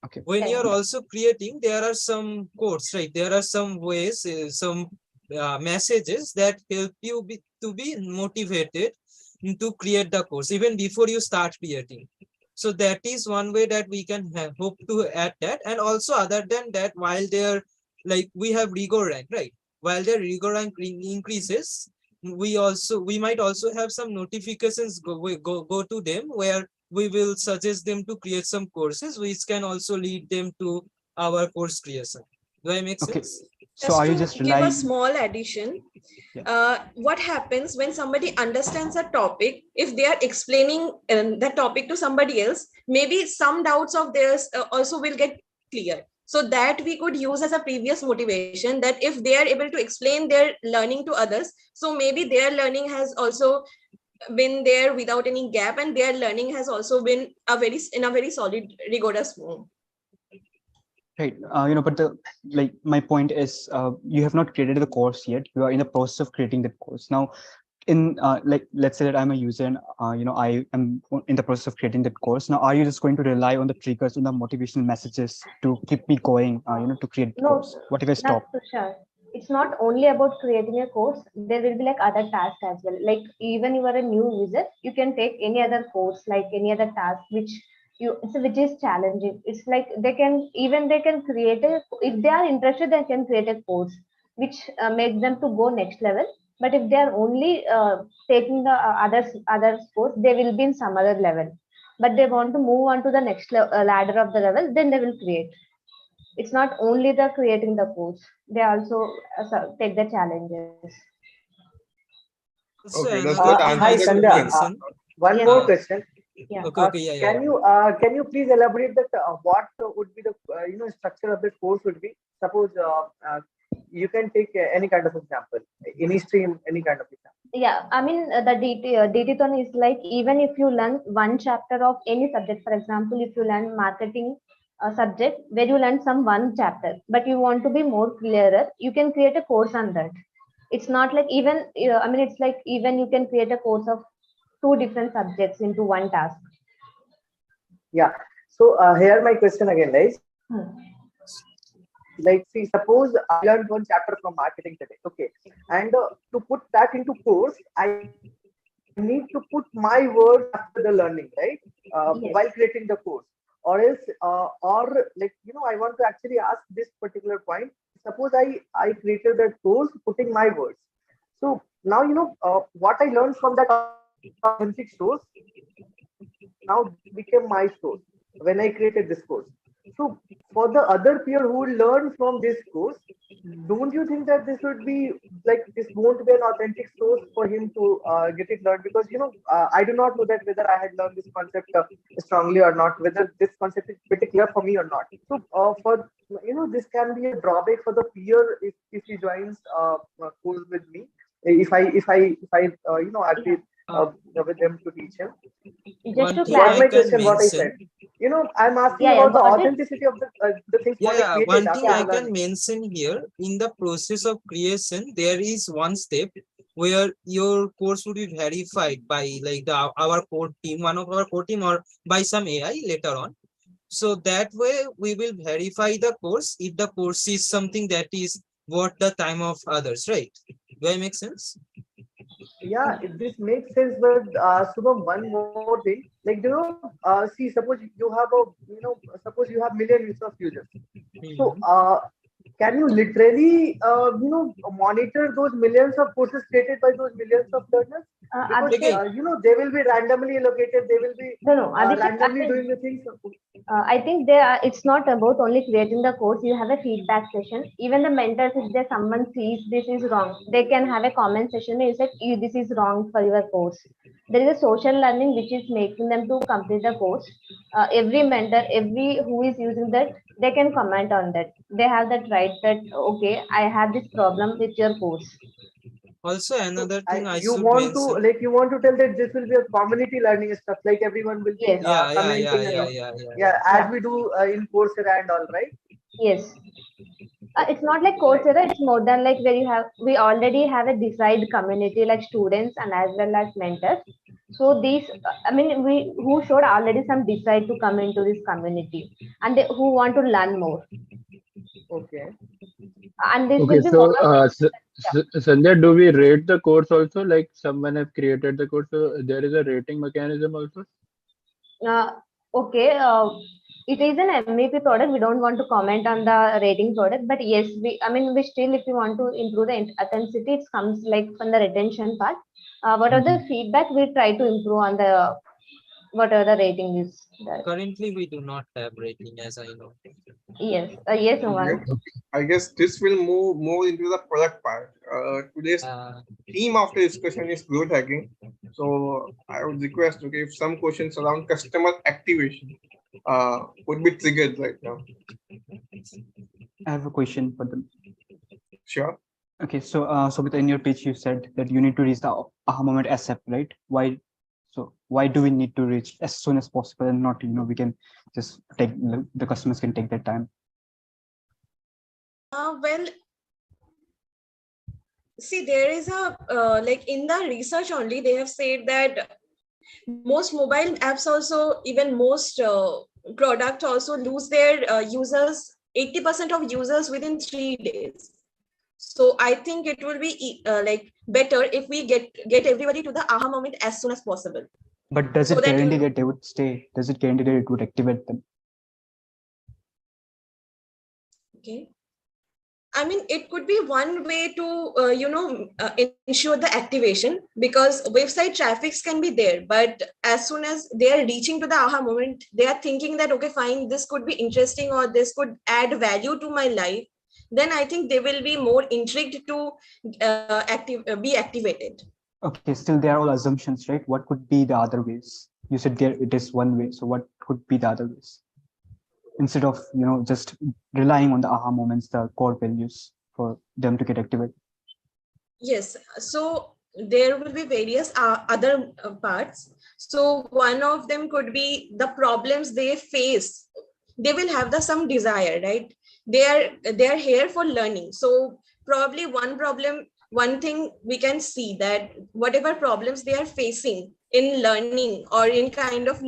okay. When you Right. are also creating, there are some codes, right? There are some ways, some messages that help you to be motivated to create the course even before you start creating. So that is one way that we can hope to add that. And also other than that, while they're like we have rigor rank, right? While their rigor rank increases, we might also have some notifications go to them where we will suggest them to create some courses which can also lead them to our course creation. Do I make Okay, sense? so Just are you to just give a relying? small addition, Yeah. what happens when somebody understands a topic, if they are explaining that topic to somebody else, maybe some doubts of theirs also will get clear. So that we could use as a previous motivation, that if they are able to explain their learning to others, so maybe their learning has also been there without any gap, and their learning has also been in a very solid rigorous form. Right. But my point is, you have not created the course yet. You are in the process of creating that course. Now, let's say that I'm a user and, I am in the process of creating that course. Now, are you just going to rely on the triggers, on the motivational messages to keep me going, to create the No, course? What if I that's stop? for sure. It's not only about creating a course. There will be like other tasks as well. Like even you are a new user, you can take any other course, like any other task which is challenging. It's like they can create a, if they are interested, they can create a course which makes them to go next level. But if they are only taking the others course, they will be in some other level. But they want to move on to the next ladder of the level, then they will create. It's not only the creating the course, they also take the challenges. Also, Okay, does another that thing Hi, I answer the should Sandhya. question? mention. One Yes, more Uh, question. yeah. okay, yeah, yeah, yeah. Can you please elaborate that what would be the structure of this course would be? Suppose you can take any kind of example, any stream, any kind of example. Yeah, I mean the DT-thon is like, even if you learn one chapter of any subject, for example, if you learn marketing subject where you learn some one chapter, but you want to be more clearer, you can create a course on that. It's not like even I mean it's like even you can create a course of two different subjects into one task. Yeah. So here my question again is, Hmm. like, see, suppose I learned one chapter from marketing today, okay, and to put that into course, I need to put my words after the learning, right? Yes. While creating the course, or else, or like, I want to actually ask this particular point. Suppose I created that course putting my words. So now what I learned from that authentic source now became my source when I created this course. So for the other peer who will learn from this course, don't you think that this would be like this won't be an authentic source for him to get it learned? Because I do not know that whether I had learned this concept strongly or not, whether this concept is pretty clear for me or not. So for this can be a drawback for the peer if he joins course with me. If I agree Yeah. uh, with them to teach him. Just One to thing Got I my clarify. can question? What I said. mention. I'm asking Yeah, yeah, about the got it. authenticity of the things Yeah, what I yeah. created One thing after I the Yeah. can learning. mention here, in the process of creation, there is one step where your course would be verified by like our core team, one of our core team, or by some AI later on. So that way we will verify the course if the course is something that is worth the time of others, right? Do I make sense? Yeah, this makes sense. But Subham, one more thing, like see, suppose you have suppose you have millions of users. So, Mhm. can you literally, monitor those millions of courses created by those millions of learners? Because Abhishek, they will be randomly allocated. They will be no, Abhishek, randomly doing the things. I think it's not about only creating the course. You have a feedback session. Even the mentors, if there someone sees this is wrong, they can have a comment session. You said this is wrong for your course. There is a social learning which is making them to complete the course. Every mentor, every who is using that, they can comment on that. They have that right that okay, I have this problem with your course. Also, So, another thing I you should want to mention. you want to tell that this will be a community learning stuff. Like everyone will be Yes, commenting and all. Yeah. Yeah, as yeah, we do in Coursera and all, right? yes. It's not like Right. Coursera, it's more than like where we already have a desired community like students and as well as mentors. So these, I mean, we who showed already some desire to come into this community and who want to learn more. Okay. And this Okay, will be more. so Sandhya, do we rate the course also? Like someone have created the course, so there is a rating mechanism also? Uh, okay, it is an MVP product. We don't want to comment on the rating product, but yes, I mean, we still, if you want to improve the authenticity, it comes like from the retention part. Whatever the Mhm. feedback, we try to improve on the whatever the rating is there. Currently, we do not have rating, as I know. Yes, yes, Okay. Umang. I guess this will move more into the product part. Today's Uh, theme of the discussion is growth hacking. So I would request, okay, if some questions around customer activation would be triggered right now. I have a question for them. Sure. Okay, so Sobita, in your pitch, you said that you need to reach the aha moment ASAP, right? Why? So why do we need to reach as soon as possible and not, we can just take the customers can take their time? Well, see, there is a like in the research only, they have said that most mobile apps also, even most product also lose their users, 80% of users within 3 days. So I think it will be like better if we get everybody to the aha moment as soon as possible. But does So it that guarantee that they would stay? Does it guarantee that it would activate them? okay. I mean, it could be one way to, ensure the activation, because website traffics can be there. But as soon as they are reaching to the aha moment, they are thinking that, okay, fine, this could be interesting or this could add value to my life. Then I think they will be more intrigued to be activated. Okay, still they are all assumptions, right? What could be the other ways? You said there it is one way, so what could be the other ways? Instead of just relying on the aha moments, the core values for them to get activated. Yes, so there will be various other parts. So one of them could be the problems they face. They will have the some desire, right? They are here for learning. So probably one thing we can see, that whatever problems they are facing in learning or in kind of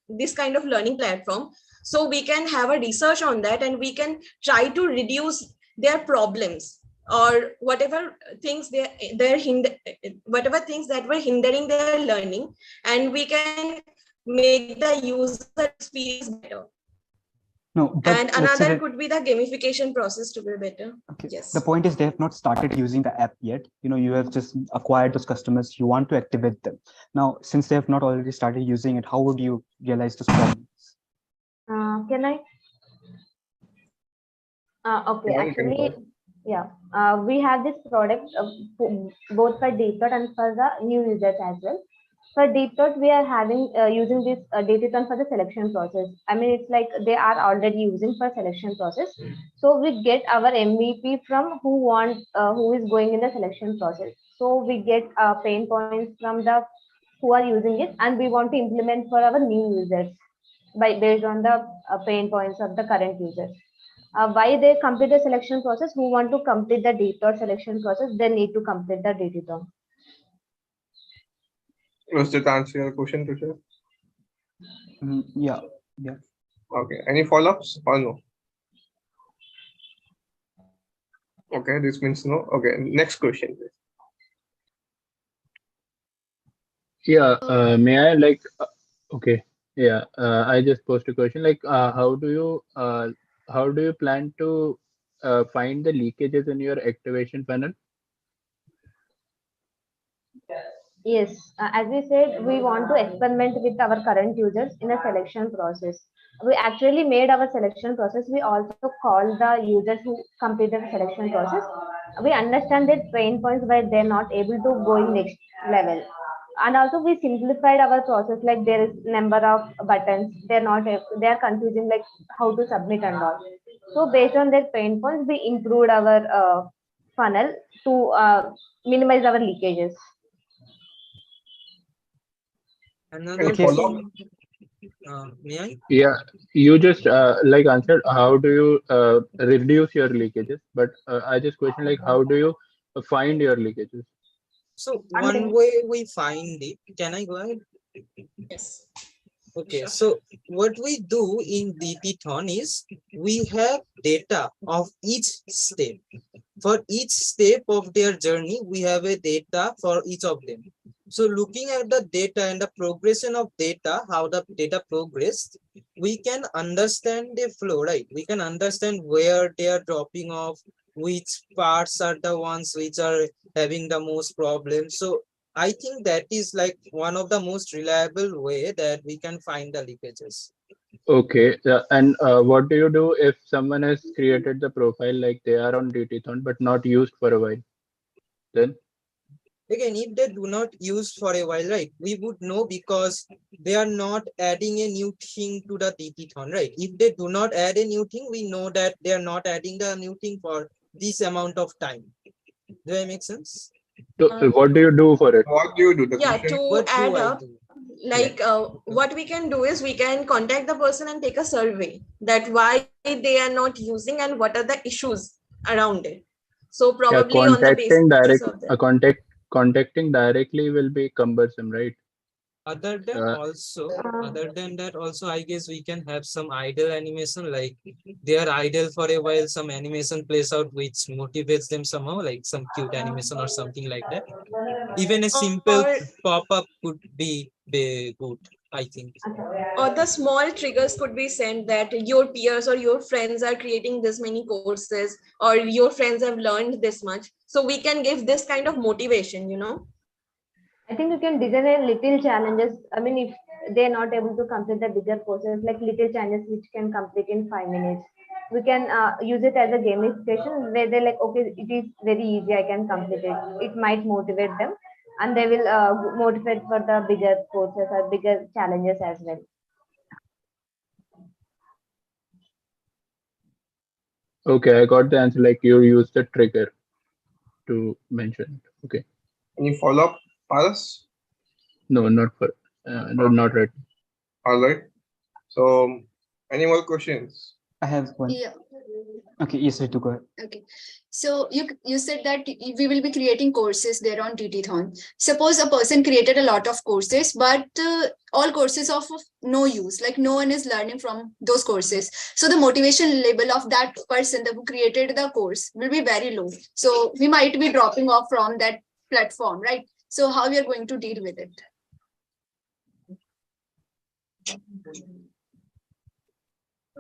this kind of learning platform, so we can have a research on that and we can try to reduce their problems, or whatever things whatever things that were hindering their learning, and we can make the user experience better. No, but And let's say another that, could be the gamification process to be better. okay, the Yes. point is they have not started using the app yet. You have just acquired those customers. You want to activate them. Now, since they have not already started using it, how would you realize those problems? Can I? Okay, Even can actually, go. yeah, we have this product both for deep thought and for the new users as well. For deep thought, we are having using this data for the selection process. I mean, it's like they are already using for selection process. So we get our MVP from who is going in the selection process. So we get pain points from the who are using it, and we want to implement for our new users by based on the pain points of the current users. Why they complete the selection process? Who want to complete the data selection process? They need to complete the data. Was that answer your question, Tushar? Yeah, yeah. Okay. Any follow-ups or no? Okay, this means no. Okay, next question, please. Yeah, may I okay. Yeah, I just posed a question how do you plan to find the leakages in your activation funnel? Yes, as we said, we want to experiment with our current users in a selection process. We actually made our selection process. We also call the users who completed the selection process. We understand their pain points where they're not able to go in next level. And also we simplified our process, like there is number of buttons. They are confusing like how to submit and all. So based on their pain points, we improved our funnel to minimize our leakages. Any Another Okay. follow up? thing, may I? Yeah, you just answered how do you reduce your leakages, but I just question how do you find your leakages? So And one way we find it, can I go ahead? Yes. Okay, so what we do in DTthon is we have data of each step. For each step of their journey, we have a data for each of them. So looking at the data and the progression of data, how the data progressed, we can understand the flow, right? We can understand where they are dropping off, which parts are the ones which are having the most problems. So I think that is like one of the most reliable way that we can find the leakages. Okay, and what do you do if someone has created the profile like they are on DTthon but not used for a while? Then Again, if they do not use for a while, right, we would know because they are not adding a new thing to the DTthon, right? If they do not add a new thing, we know that they are not adding the new thing for this amount of time. Do that make sense? so what do you do for it? What do you do? The Yeah, question. to What do add I up, do? Yeah. like what we can do is we can contact the person and take a survey that why they are not using and what are the issues around it. So Yeah, probably on the basis of that. contacting directly will be cumbersome, right? Other than Uh, also, uh, other than that, also I guess we can have some idle animation, like they are idle for a while, some animation plays out which motivates them somehow, like some cute animation or something like that. Even a simple Or pop-up could be good, I think. the small triggers could be sent that your peers or your friends are creating this many courses or your friends have learned this much. So we can give this kind of motivation, you know. I think you can design a little challenges. I mean, if they're not able to complete the bigger courses, like little challenges which can complete in 5 minutes, we can use it as a gamification where they're like, okay, it is very easy, I can complete it. It might motivate them, and they will motivate for the bigger courses or bigger challenges as well. okay, I got the answer. Like you use the trigger to mention it. Okay, Any follow up, Paras? no, not for no, not right. All right. So, any more questions? I have one. Yeah. Okay, yes, to go ahead. Okay. So you said that we will be creating courses there on DTthon. Suppose a person created a lot of courses, but all courses of no use, like no one is learning from those courses. So the motivation level of that person that who created the course will be very low. So we might be dropping off from that platform, right? So how we are going to deal with it?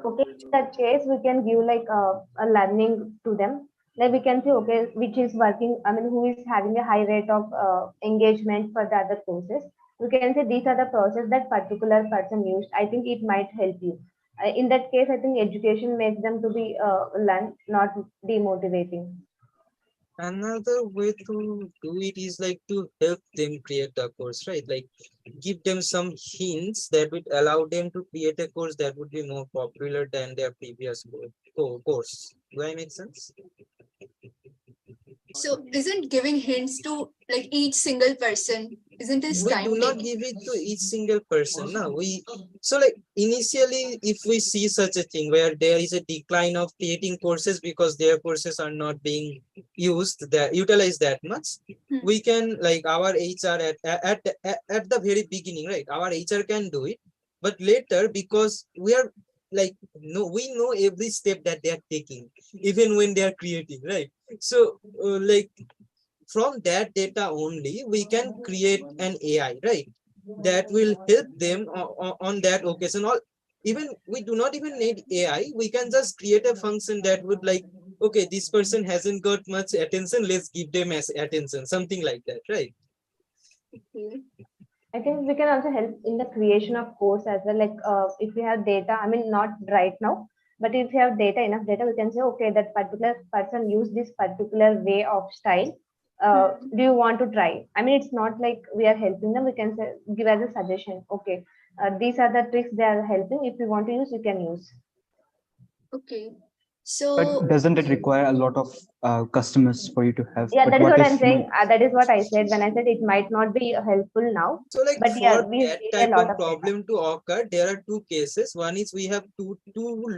Okay, in that case, we can give like a learning to them. Like we can say, okay, which is working, I mean, who is having a high rate of engagement for the other courses. We can say these are the process that particular person used. I think it might help you. In that case, I think education makes them to be learn, not demotivating. Another way to do it is like to help them create a course, right? Like give them some hints that would allow them to create a course that would be more popular than their previous course. Do I make sense? So isn't giving hints to like each single person, isn't this We do time not taking? give it to each single person. No, we so like initially, if we see such a thing where there is a decline of creating courses because their courses are not being utilized that much, Hmm. we can like our HR at the very beginning, right? Our HR can do it, but later because we are like no, we know every step that they are taking, even when they are creating, right? So like from that data only, we can create an AI, right? That will help them on that occasion. Or even we do not even need AI. We can just create a function that would like, okay, this person hasn't got much attention. Let's give them as attention, something like that, right? I think we can also help in the creation of course as well. Like if we have data, I mean, not right now, but if you have data, enough data, we can say, okay, that particular person used this particular way of style. Do you want to try? I mean, it's not like we are helping them. We can say, give as a suggestion. Okay, these are the tricks they are helping. If you want to use, you can use. Okay. But So doesn't it require a lot of customers for you to have? Yeah, But that is what what if I'm saying. That is what I said when I said it might not be helpful now, So like but for yeah, we that need a type lot of of data. problem to occur, there are two cases. One is we have two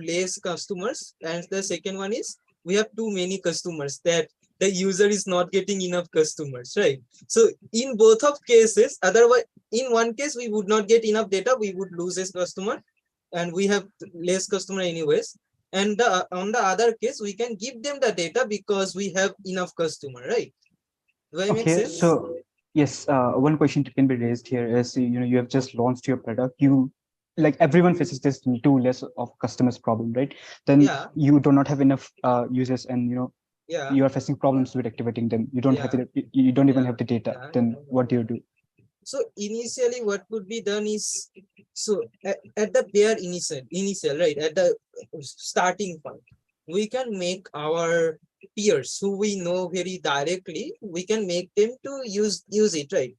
less customers, and the second one is we have too many customers, that the user is not getting enough customers, right? So in both of cases, otherwise in one case we would not get enough data, we would lose a customer, and we have less customer anyways. And on the other case, we can give them the data because we have enough customer, right? Do I make Okay, sense? so yes, one question can be raised here is, you have just launched your product. You, like everyone faces this too less of customers problem, right? Then Yeah, you do not have enough users, and yeah, you are facing problems with activating them. You don't have yeah, you don't even yeah, have the data. yeah. Then what do you do? So initially what could be done is, so at the bare initial, right, at the starting point, we can make our peers who we know very directly, we can make them to use it, right?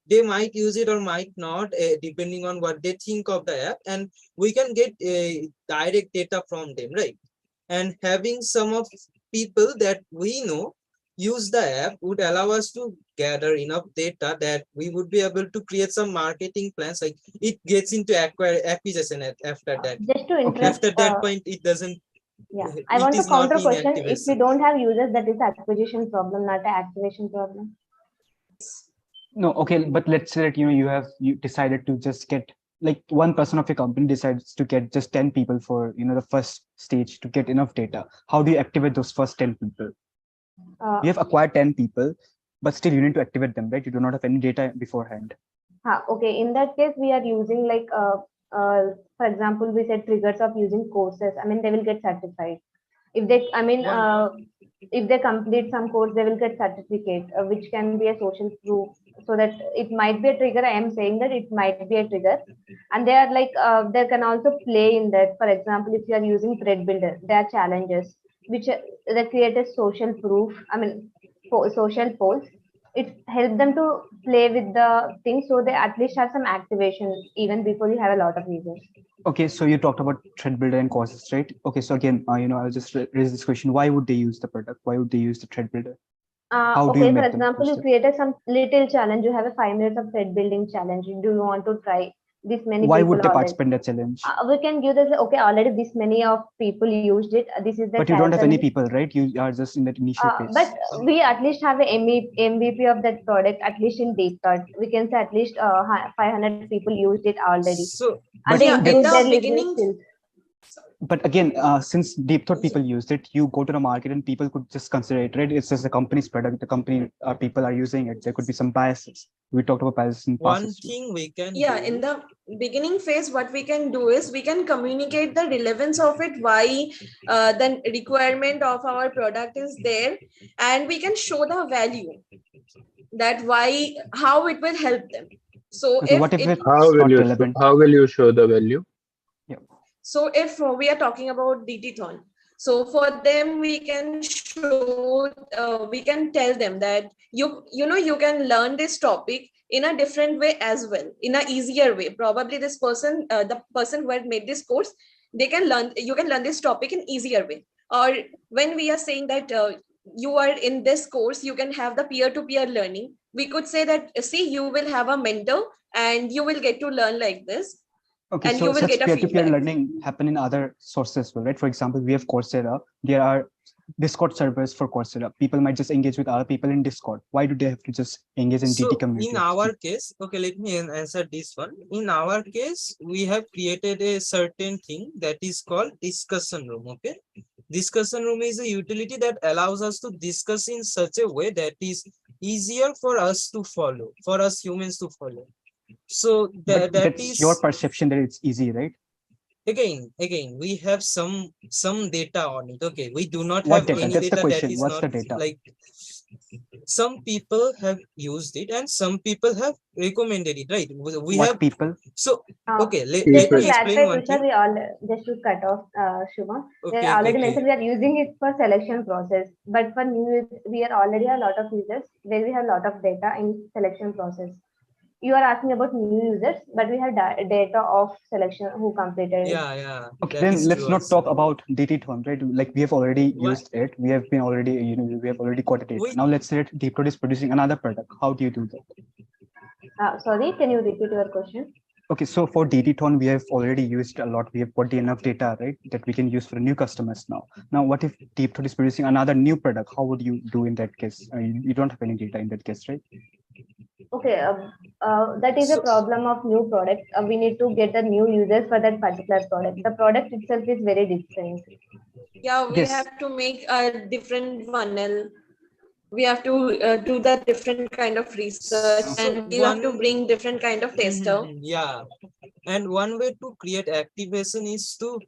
They might use it or might not, depending on what they think of the app, and we can get direct data from them, right? And having some of people that we know use the app would allow us to gather enough data that we would be able to create some marketing plans. Like it gets into acquisition after that. Just to Okay. interrupt, After that point, it doesn't. yeah, I It want to is not counter in question. If we activation. don't have users, that is acquisition problem, not an activation problem. No, okay, but let's say that you decided to just get, like, one person of your company decides to get just 10 people for the first stage to get enough data. How do you activate those first 10 people? Uh, You have acquired 10 people, but still you need to activate them, right? You do not have any data beforehand. okay, in that case, we are using like, for example, we said triggers of using courses. I mean, they will get certified. If they, I mean, if they complete some course, they will get certificate, which can be a social proof. So that it might be a trigger. I am saying that it might be a trigger, and they are like, they can also play in that. For example, if you are using thread builder, there are challenges which they create a social proof. I mean, social polls. It helps them to play with the thing, so they at least have some activation even before you have a lot of users. Okay, so you talked about thread builder and courses, right? Okay, so again, I'll just raise this question: why would they use the product? Why would they use the thread builder? How do you Okay, for make them example, use you it? created some little challenge. You have a 5 minutes of thread building challenge. Do you want to try? This many Why people would they already. participate in that challenge? We can give this. Okay, already this many of people used it. This is the But you don't have any challenge. people, right? You are just in that initial But phase. we at least have a MVP of that product. At least in deep thought, we can say at least 500 people used it already, So and But they yeah, in improved that's their the listening beginning, skills. but again, since deep thought people used it, you go to the market and people could just consider it, right? It's just the company's product. The company people are using it. There could be some biases. We talked about biases in past one as well. thing we can yeah, in do. the beginning phase, what we can do is we can communicate the relevance of it, why the requirement of our product is there, and we can show the value, that why, how it will help them. So Okay, if what if it it's not relevant? How will you show the value? Yeah. So if we are talking about DT-thon, so for them we can show, we can tell them that you can learn this topic in a different way as well, in a easier way. Probably this person, the person who had made this course, you can learn this topic in easier way. Or when we are saying that you are in this course, you can have the peer-to-peer learning. We could say that, see, you will have a mentor and you will get to learn like this, Okay, and you so will such get a peer-to-peer feedback. learning happen in other sources as well, right? For example, we have Coursera. There are Discord servers for Coursera. People might just engage with other people in Discord. Why do they have to just engage in DT So in community? our case, okay, let me answer this one. In our case, we have created a certain thing that is called discussion room. Okay, discussion room is a utility that allows us to discuss in such a way that is easier for us to follow, for us humans to follow. So But that that's your is, perception that it's easy, right? again we have some data on it. Okay, we do not What have data? any That's the data that question. is What's not the data? like, some people have used it and some people have recommended it, right? We What have, people? so Uh, okay, just let to me People. explain clarify, one Tushar, thing. we all just to cut off Shubham. We Okay, okay, already okay. mentioned we are using it for selection process, but for new we are already a lot of users where we have a lot of data in selection process. You are asking about new users, but we have data of selection who completed it. Yeah, Okay, that then is let's true not also. talk about DT-thon, right? Like we have already What used it. We have been already, we have already got data. we Now let's say that DeepThought is producing another product. How do you do that? Sorry, can you repeat your question? Okay, so for DT-Ton, we have already used a lot. We have got the enough data, right, that we can use for new customers now. Now, what if DeepThought is producing another new product? How would you do in that case? You don't have any data in that case, right? Okay, that is a so problem of new product. We need to get a new users for that particular product. The product itself is very different. Yeah, we Yes. have to make a different funnel. We have to do the different kind of research, so and we have to one bring different kind of tester. yeah, and one way to create activation is to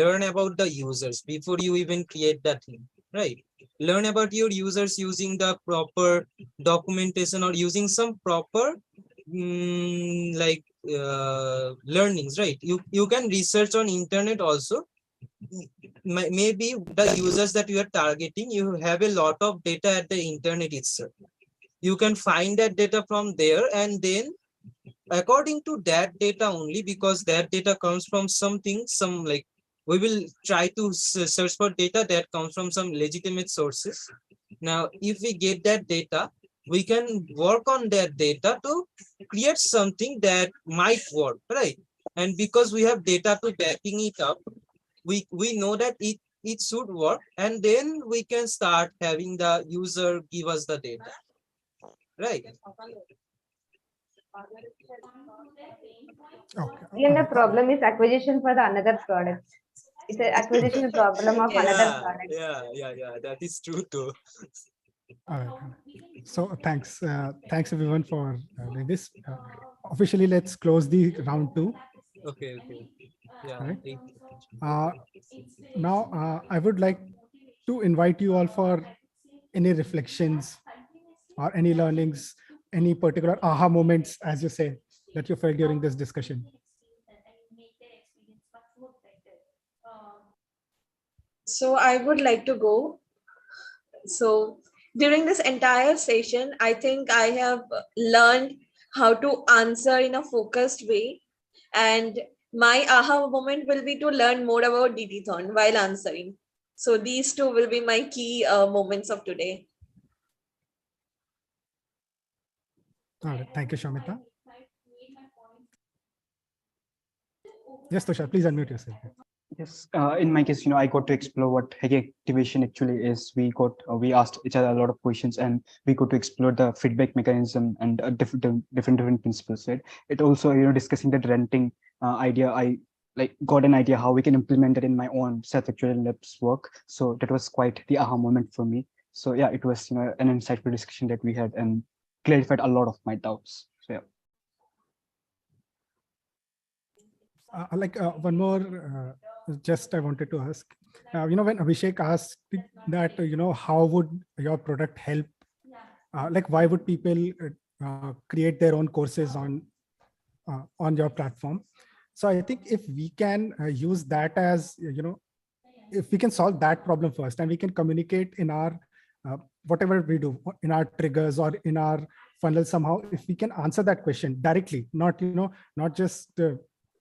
learn about the users before you even create that thing, right? Learn about your users using the proper documentation or using some proper like learnings, right? You can research on internet also. Maybe the users that you are targeting, you have a lot of data at the internet itself. You can find that data from there, and then according to that data only, because that data comes from something, some like, we will try to search for data that comes from some legitimate sources. Now if we get that data, we can work on that data to create something that might work, right? And because we have data to backing it up, we know that it should work, and then we can start having the user give us the data, right? Okay. Again, the problem is acquisition for the another product. It's an acquisition problem of Yes. another product. Yeah, that is true too. All right. So thanks everyone for doing this. Officially, let's close the round two. Okay. Yeah. All right. Now, I would like to invite you all for any reflections or any learnings, any particular aha moments, as you say, that you felt during this discussion. So I would like to go. So during this entire session, I think I have learned how to answer in a focused way. And my aha moment will be to learn more about DT-thon while answering. So these two will be my key moments of today. All right. Thank you, Shamita. Yes, Tushar, please unmute yourself. Yes, in my case, I got to explore what hack activation actually is. We asked each other a lot of questions, and we got to explore the feedback mechanism and different principles. Right. It also, discussing that renting idea. I like got an idea how we can implement it in my own self-actual labs work. So that was quite the aha moment for me. So yeah, it was an insightful discussion that we had and clarified a lot of my doubts. So yeah. One more, just I wanted to ask, when Abhishek asked that, how would your product help? Why would people create their own courses on your platform? So I think if we can use that as, if we can solve that problem first, and we can communicate in our whatever we do in our triggers or in our funnel somehow, if we can answer that question directly, not just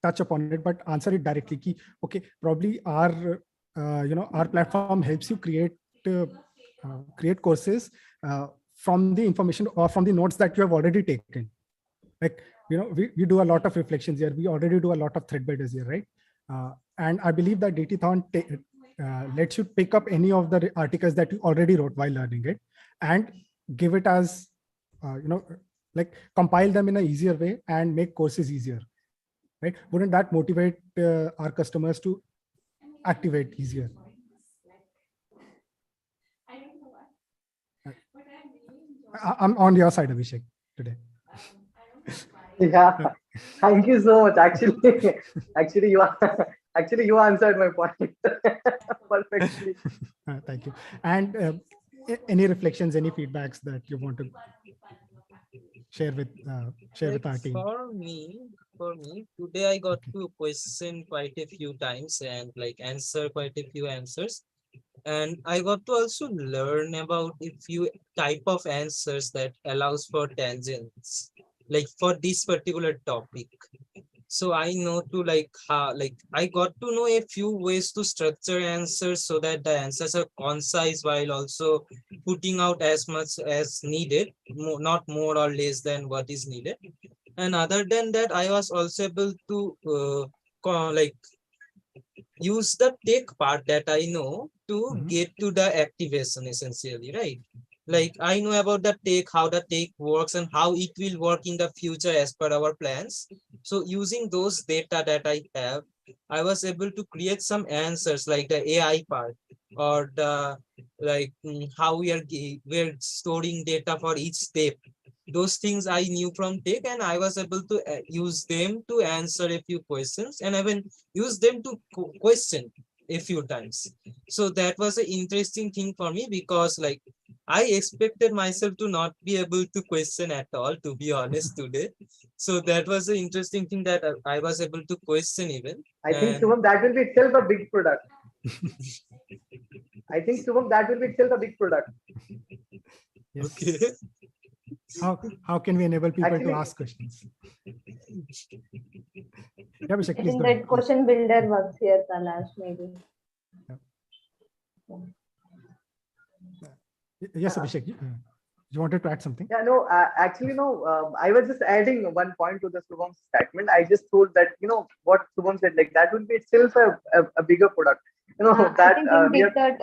touch upon it, but answer it directly. Okay, probably our platform helps you create courses from the information or from the notes that you have already taken. Like, we do a lot of reflections here. We already do a lot of thread builders here, right? And I believe that DT-thon lets you pick up any of the articles that you already wrote while learning it and give it as, compile them in an easier way and make courses easier, right? Wouldn't that motivate our customers to activate easier? I'm on your side, Abhishek, today. Yeah, thank you so much. Actually, actually you are actually you answered my point perfectly. Thank you. And any reflections, any feedbacks that you want to share with Like our team? for me, today I got to question quite a few times and like answer quite a few answers. And I got to also learn about a few type of answers that allows for tangents, like for this particular topic. So I know to like how like I got to know a few ways to structure answers so that the answers are concise while also putting out as much as needed, not more or less than what is needed. And other than that, I was also able to like use the tech part that I know to get to the activation essentially, right? Like I know about the tech, how the tech works and how it will work in the future as per our plans. So using those data that I have, I was able to create some answers like the AI part or the like how we're storing data for each step. Those things I knew from tech and I was able to use them to answer a few questions and even use them to question a few times. So that was an interesting thing for me because like I expected myself to not be able to question at all, to be honest today. So that was an interesting thing that I was able to question even. I think And Shubham, that will be itself a big product. I think Shubham, that will be itself a big product. Yes. okay. How can we enable people Actually, to ask questions? Yeah, Abhishek, I please think go ahead. that question builder works here, Kalash, maybe. Yes, Abhishek, you wanted to add something? yeah, no, actually, no. I was just adding one point to the Shubham's statement. I just told that what Shubham said, like that will be itself a bigger product. I That think in we are. DeepThought,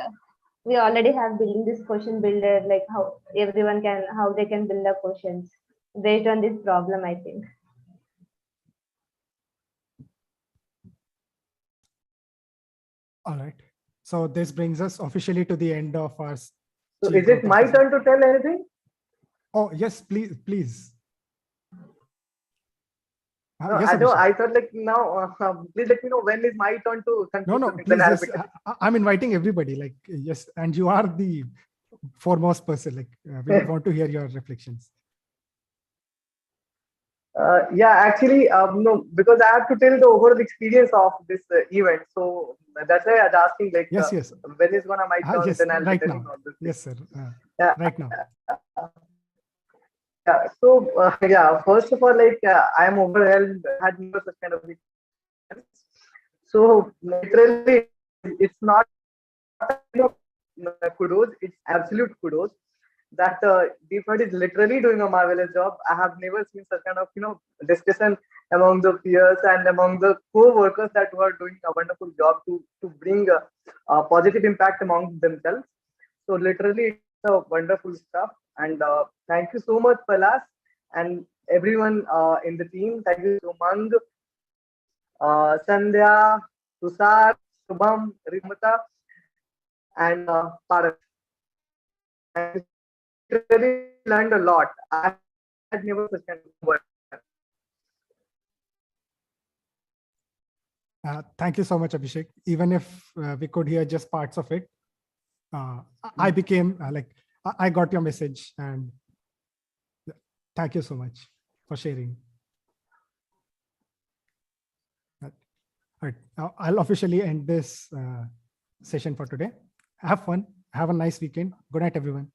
we already have building this question builder, like how they can build the questions based on this problem, I think. All right. So this brings us officially to the end of our So Chief is it Growth my Officer. turn to tell anything? Oh, yes, please, please. No, Yes, I know. Abhishek. I thought like now, please let me know when is my turn to No, conclude no, the thing. Then please, I'll yes. be touching. I'm inviting everybody, like, yes, and you are the foremost person, like, we would want to hear your reflections. Yeah, actually, no, because I have to tell the overall experience of this event. So that's why I was asking, like, Yes, yes. when is gonna my turn? Yes, Then I'll be right telling now. all this thing. Yes, sir. Yeah, Right now. yeah. So yeah, first of all, like, I am overwhelmed. I had never such kind of experience. So literally, it's not kudos. It's absolute kudos that Deepak is literally doing a marvelous job. I have never seen such kind of discussion among the peers and among the co-workers that were doing a wonderful job to bring a positive impact among themselves. So literally, it's a wonderful stuff. And thank you so much, Palas, and everyone in the team. Thank you, Sumang, Sandhya, Tushar, Shubham, Rimata, and Paras. I literally learned a lot. I had never such kind of work. Thank you so much, Abhishek. Even if we could hear just parts of it, I became like, I got your message, and thank you so much for sharing. All right, now I'll officially end this session for today. Have fun. Have a nice weekend. Good night, everyone.